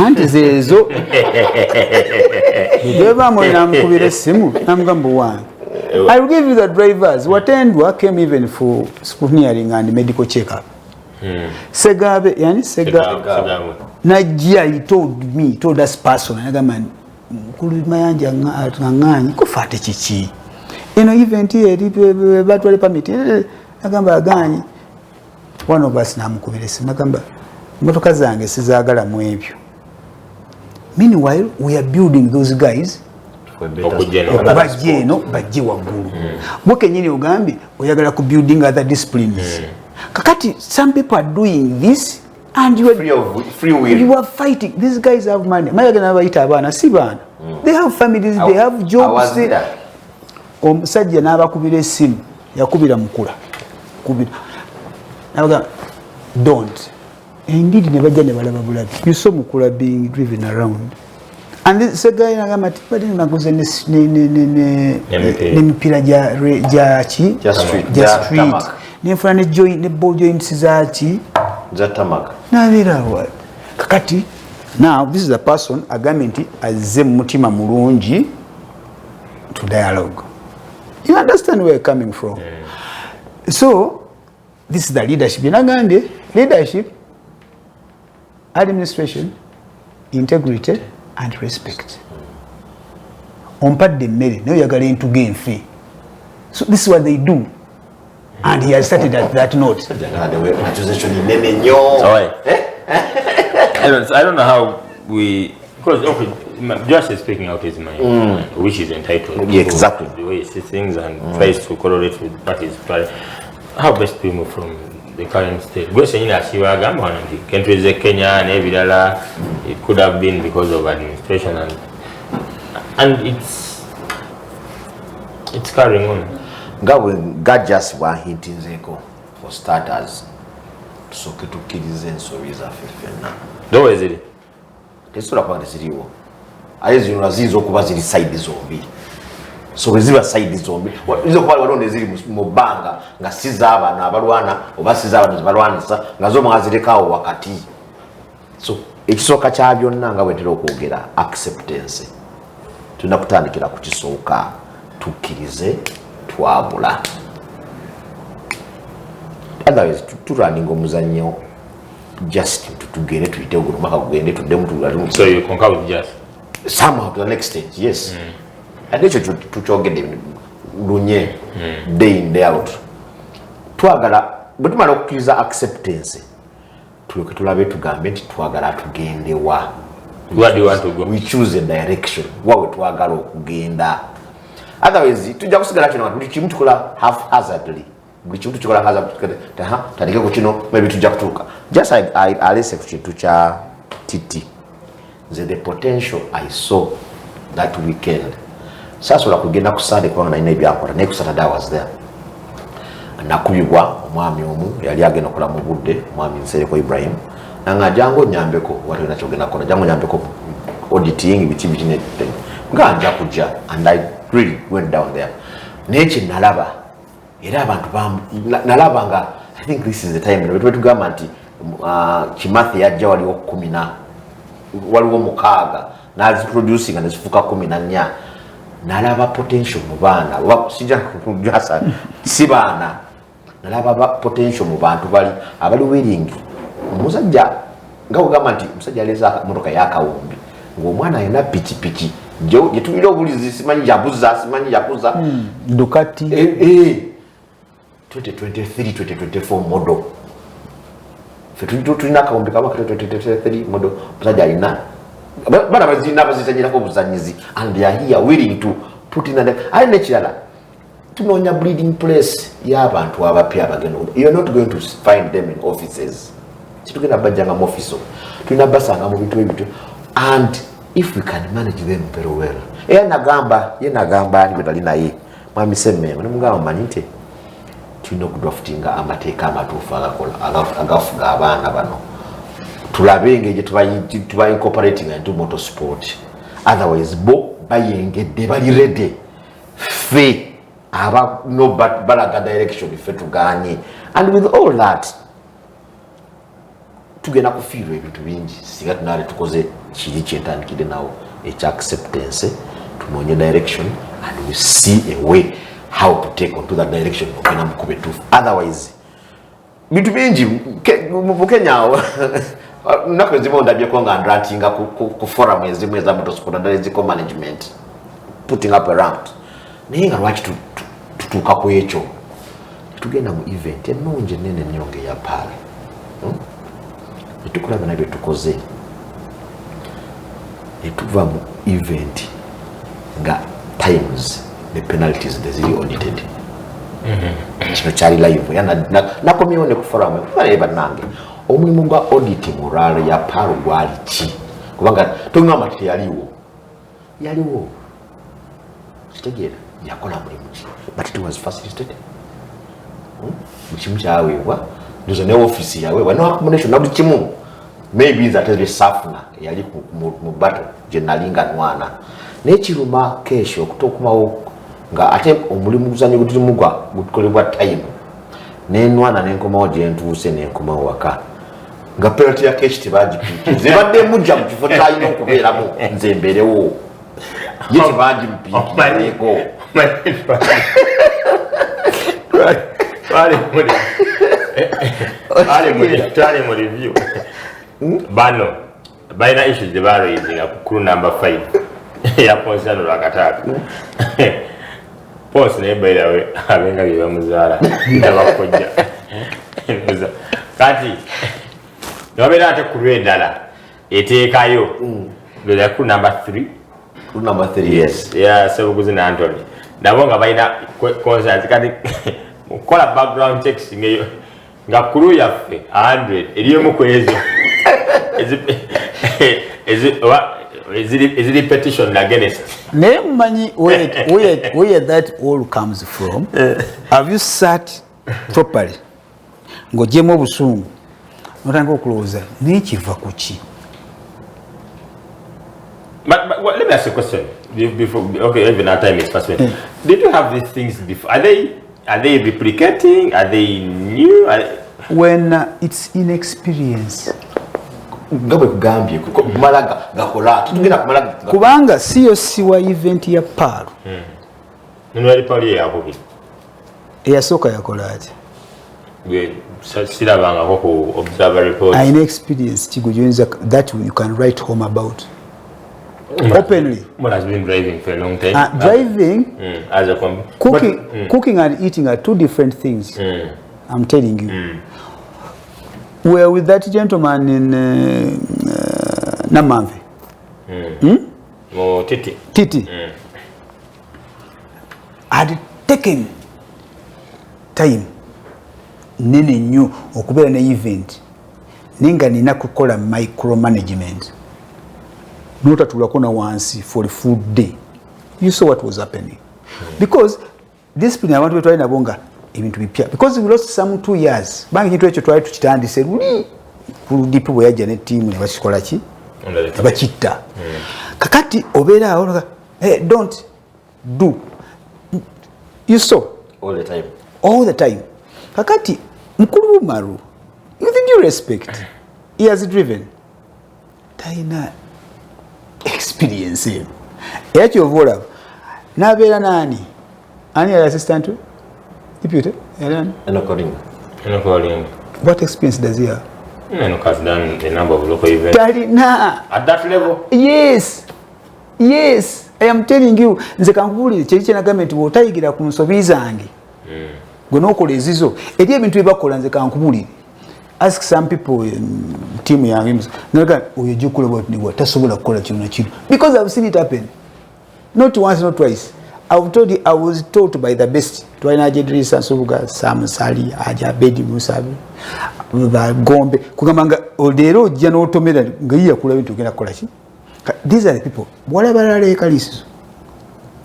anti zezo twevaamu namukubira essimu namugamba wange, I will give you the drivers. Watendwa came even for scrutineering and medical check-up. Segabe, yani Segabe. Najia, he told us personally, nagamba mukulu mayanja ng'anyi kufate chichi. Event here, batwale permit, nagamba aganyi. One of us namukubira essimu nagamba motoka zange sizaagala mu ebyo. Meanwhile, we are building those guys bajje waggulu. Gwe kenyini ogambye oyagala ku building other disciplines. Kakati some people are doing this and you are free will. You are fighting. These guys have money. Mayagana bayita abaana si baana. They have families, they have jobs. Omusajja n'abakubira essimu yakubira mukula. Kubira. Nabaga don't. Indeed ne bajja ne balaba bulabi. You saw mukula being driven around. And this guy nagamba tipadi naguze ne mipira ja street. Ne fana joint ne ball joints zachi za tamak. Na bira what? Kakati now this is a person agambye nti azze mutima mulungi to dialogue. You understand where you're coming from? So this is the leadership. Nagande leadership, administration, integrity and respect. Ompadde mmere naye oyagala entugga enfe. So this is what they do. And he has started at that note. I don't know how we, because just speaking out his mind, which is entitled. Yeah, exactly. The way he sees things and tries to correlate with what is trying. How best to move from the current state? Countries like Kenya and Evidala, it could have been because of administration and it's carrying on. God just wa hintinzeko for starters. So ketukirize ensori za fefena. Do is it? Tesura kwa ndiziriwo. Ayezi unazizo kuba ziri side zombi. So weziba side zombi. Izo kwa walonde ziri mubanga nga sizaba na abalwana oba sizaba nabalwanisa ngazo mwazirekawo wakati. So ekisoka kya byonna nga bwetero okwogera acceptance. Tunakutandikira ku kisooka tukirize twabula. Otherwise turunning omuzannyo just tugende tuyite ogulumaka kugende tuddemu tulalimu. So you concur with just somehow to the next stage, yes. And ekyo tukyogedde lunye day in day out. Twagala bwe tumala okukkiriza acceptance tulyoke tulabe tugambe nti twagala tugende wa. Where do you want to go? We choose a direction. Wawe twagala okugenda. Otherwise tujja kusigala kino buli kimu tukola haphazardly. Buli kimu tukola haphazardly. Tandike ku kino maybe tujja kutuuka. Just I listen ku kintu kya TT. The potential I saw that weekend. Sasobola kugenda ku Sunday kubanga nalina ebyakola naye ku Saturday I was there. Nakubibwa omwami omu yali agenda okola mu budde omwami Nsereko Ibrahim. Nanga jango nyambeko watu na chogena kona jango nyambeko auditing biti bitine nganja kujja and I really went down there. Nechi nalaba era abantu nalaba nga I think this is the time wetu gamba nti Kimathi yajja wali okumina waliwo mukaaga nazi producing and zifuka 14 nalaba potential mu baana sija kujasa si baana nalaba potential mu bantu bali abali willing musajja nga kugamba nti musajja aleza motoka yakawumbi ng'omwana ayina pikipiki gyetuwira obulizi simanyi yakuza Ducati 2023-2024 model tulina akawumbi kaba 2023 model musajja alina bana bazitanyirako obuzanyizi and they are here willing to put in ali nekirala tunoonya breeding place y'abantu abapya abagenda. You're not going to find them in offices. Chitugenda bajanga mu office. Tulina basanga mu bintu ebyo. And if we can manage them very well. Nagamba ni betali naye. Mwami semme mugamba manite. Tulina okudraftinga amateeka amatuufu agafuga abaana bano. Tulabenga gye tuba incorporating into motorsport. Otherwise bo bayengedde bali ready. Fe aba no balaga direction fe tuganye. And with all that tugenda kufiirwa ebintu bingi singa tunali tukoze kiri kyentandikire nawo ekya acceptance tunoonye direction and we see a way how to take on to that direction okena mukube tufu. Otherwise bintu bingi mu Kenya nako ezimu ndabyeko nga ndrantinga ku forum ezimu eza motorsport and eziko management putting up around naye nga lwaki tutuuka ku ekyo tugenda mu event ennungi ennene nnyonge ya pala tukulaba nabyo tukoze etuva mu event nga times the penalties ziri audited kino kyali live nakomyewo ku forum baleba nange omulimu gwa audit moral ya palo gwali ki kubanga tungamba kiti yaliwo kitegeera yakola mulimu ki but it was facilitated mukimu kyaweebwa ndoza ne office yaweebwa no accommodation na buli kimu maybe that is the safuna yali mu battle jenalinga nwana nekiruma kesho okutokumawo nga ate omulimu guzanyo gutulimugwa gukolebwa time nenwana nenkomawo gye ntuuse nenkomawo waka nga penalty ya keshi tibagipiki zibadde mujja mu kifo kyalina okubeeramu nze mbeerewo ye tibagimpiikireko twali mu review bano balina issues zebaroyizinga ku crew number 5 ya ponsano lwakataaka ponsi naye bairawe abenga bye bamuzaala nabakojja kati nobeera ate ku lw'endala eteekayo ndoza crew number 3 yes ya Sebuguzi na Anthony nabo nga balina concerts kati mukola background checks ngeyo nga crew yaffe 100 eriyo ku ezo is it petition against name money where that all comes from. Have you sat properly ngojemo busungu notanga okuloza nikiva kuki? But let me ask you a question before. Okay, even our time is past. Did you have these things before? Are they replicating? Are they new? When it's inexperience. Kubanga siyo siwa event ya paro. Nunwali pali ya hobi. Eyasoka yakola ati. Silabanga ko observer report. Inexperience chigojonza that you can write home about. Openly. One has been driving for a long time. Driving, as a cooking and eating are two different things. I'm telling you. We were with that gentleman in Namamve. Titi. Had taken time nene nnyo okubeera ne event ninga nina kukola micromanagement. Notatulako na wansi for a full day. You saw what was happening. Because discipline abantu betwali nabonga ebintu bipya. Because we lost some 2 years. Bangi kitu ekyo twali tukitandise luli ku DP bwe yajja ne team ne bakikola ki? Bakitta. Kakati obeera awo hey, don't do. You saw all the time. All the time. Kakati mukulu Maru, with due respect, he has driven. Taina experience him. Yacho vola. Nabera nani? Ani assistant to? Deputy? Enokoring. What experience does he have? Enoch has done a number of local events. At that level? Yes. Yes. I am telling you, nze kankubulire kyekye na government wotayigira ku nsobi zange. Gwe nokola ezizo. Eri ebintu ebakola nze kankubulire. Ask some people in team yange naga oyejukula about ni watasobola kukola kino na kino because I've seen it happen. Not once, not twice. I've told you, I was taught by the best. Twaina Jedrisa Subuga, Sam Sali, Aja Bedi Musabi, Gombe, Kugamanga, Odero, Jano Tomeda, Gaya Kula to get a collection. These are the people. Whatever are they Kalisu?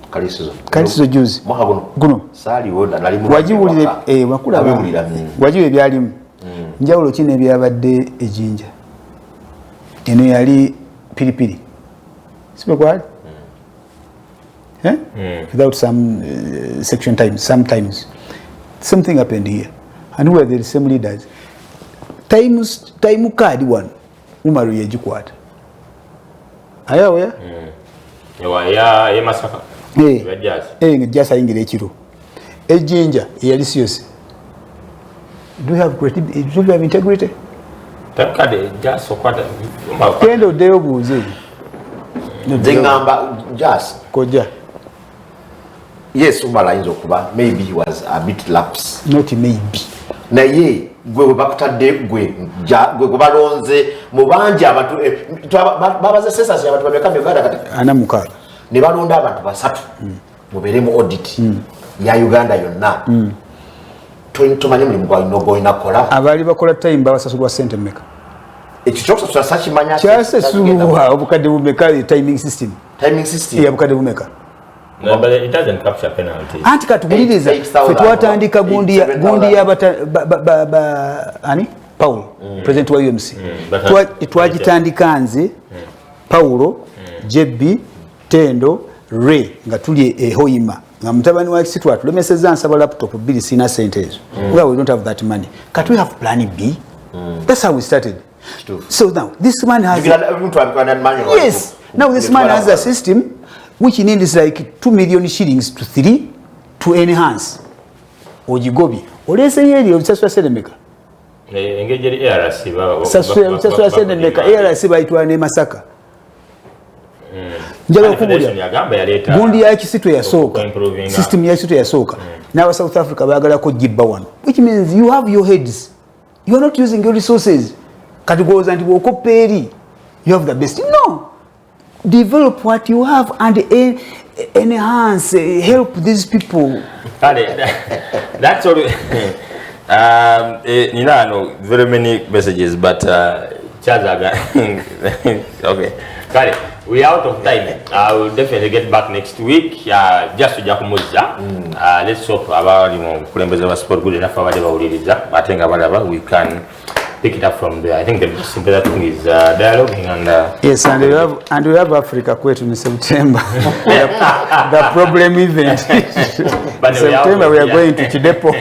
Kalisu Jews. Guno. Sali would and Waju a Wakula, Waju Bialim, Jawlo Chine Biabade, a ginger. In a piri. Speak what? Without some section time, sometimes something happened here, and where the assembly does. Time card one, Umaru Yajukwat. Are you aware? Yeah, Masaka. Just saying the Chiro. A ginger, Elisius. Do you have creativity? Do you have integrity? That card just so quite a kind of day of Zingamba just Koja. Yes, Umalainzo Kuba, maybe he was a bit lapse. Not maybe. Na ye, gwe bakutadde gwe baronze mubanja abantu babaza sesas abantu bameka Uganda kati ana mukala ne balonda abantu basatu mubere mu audit ya Uganda yonna tumanye mulimu gwa inogo inakola abali bakola time babasasulwa sente meka ekichoksa twasakimanya kyase suwa obukadde bumeka timing system ya obukadde bumeka. No, but it doesn't capture penalty. Anti katubuliriza fetwatandika gundi ya ani Paul president wa UMC twagitandika nze Paulo JB Tendo Ray nga tuli Hoima nga mutabani wa kisitwa tulemeseza nsaba laptop bili sina centers. Well, we don't have that money. Can't we have plan B? That's how we started. So now this man has yes. Now this man has a system which needs like 2 million shillings to 3 to enhance. Ojigobi. Olese yeli obusaswa sedemeka. Engageri ARC baba. Obusaswa sedemeka ARC baitwa ne Masaka. Njalo kubulya. Gundi ya kisitwe ya soka. System ya kisitwe ya soka. Now South Africa bagala ko jibba one. Which means you have your heads. You are not using your resources. Katugoza ndi okoperi. You have the best. No. Develop what you have and enhance, help these people. That's all. You know, I know very many messages, but okay. Kale, we are out of time. I will definitely get back next week. Just to Jakumuza. Let's talk about Kulembeza Sport good enough for I think we can pick it up from there. I think the most important thing is dialoguing and yes, and we have Africa Kwetu in September. The problem event. But in September we are going to Chidepo.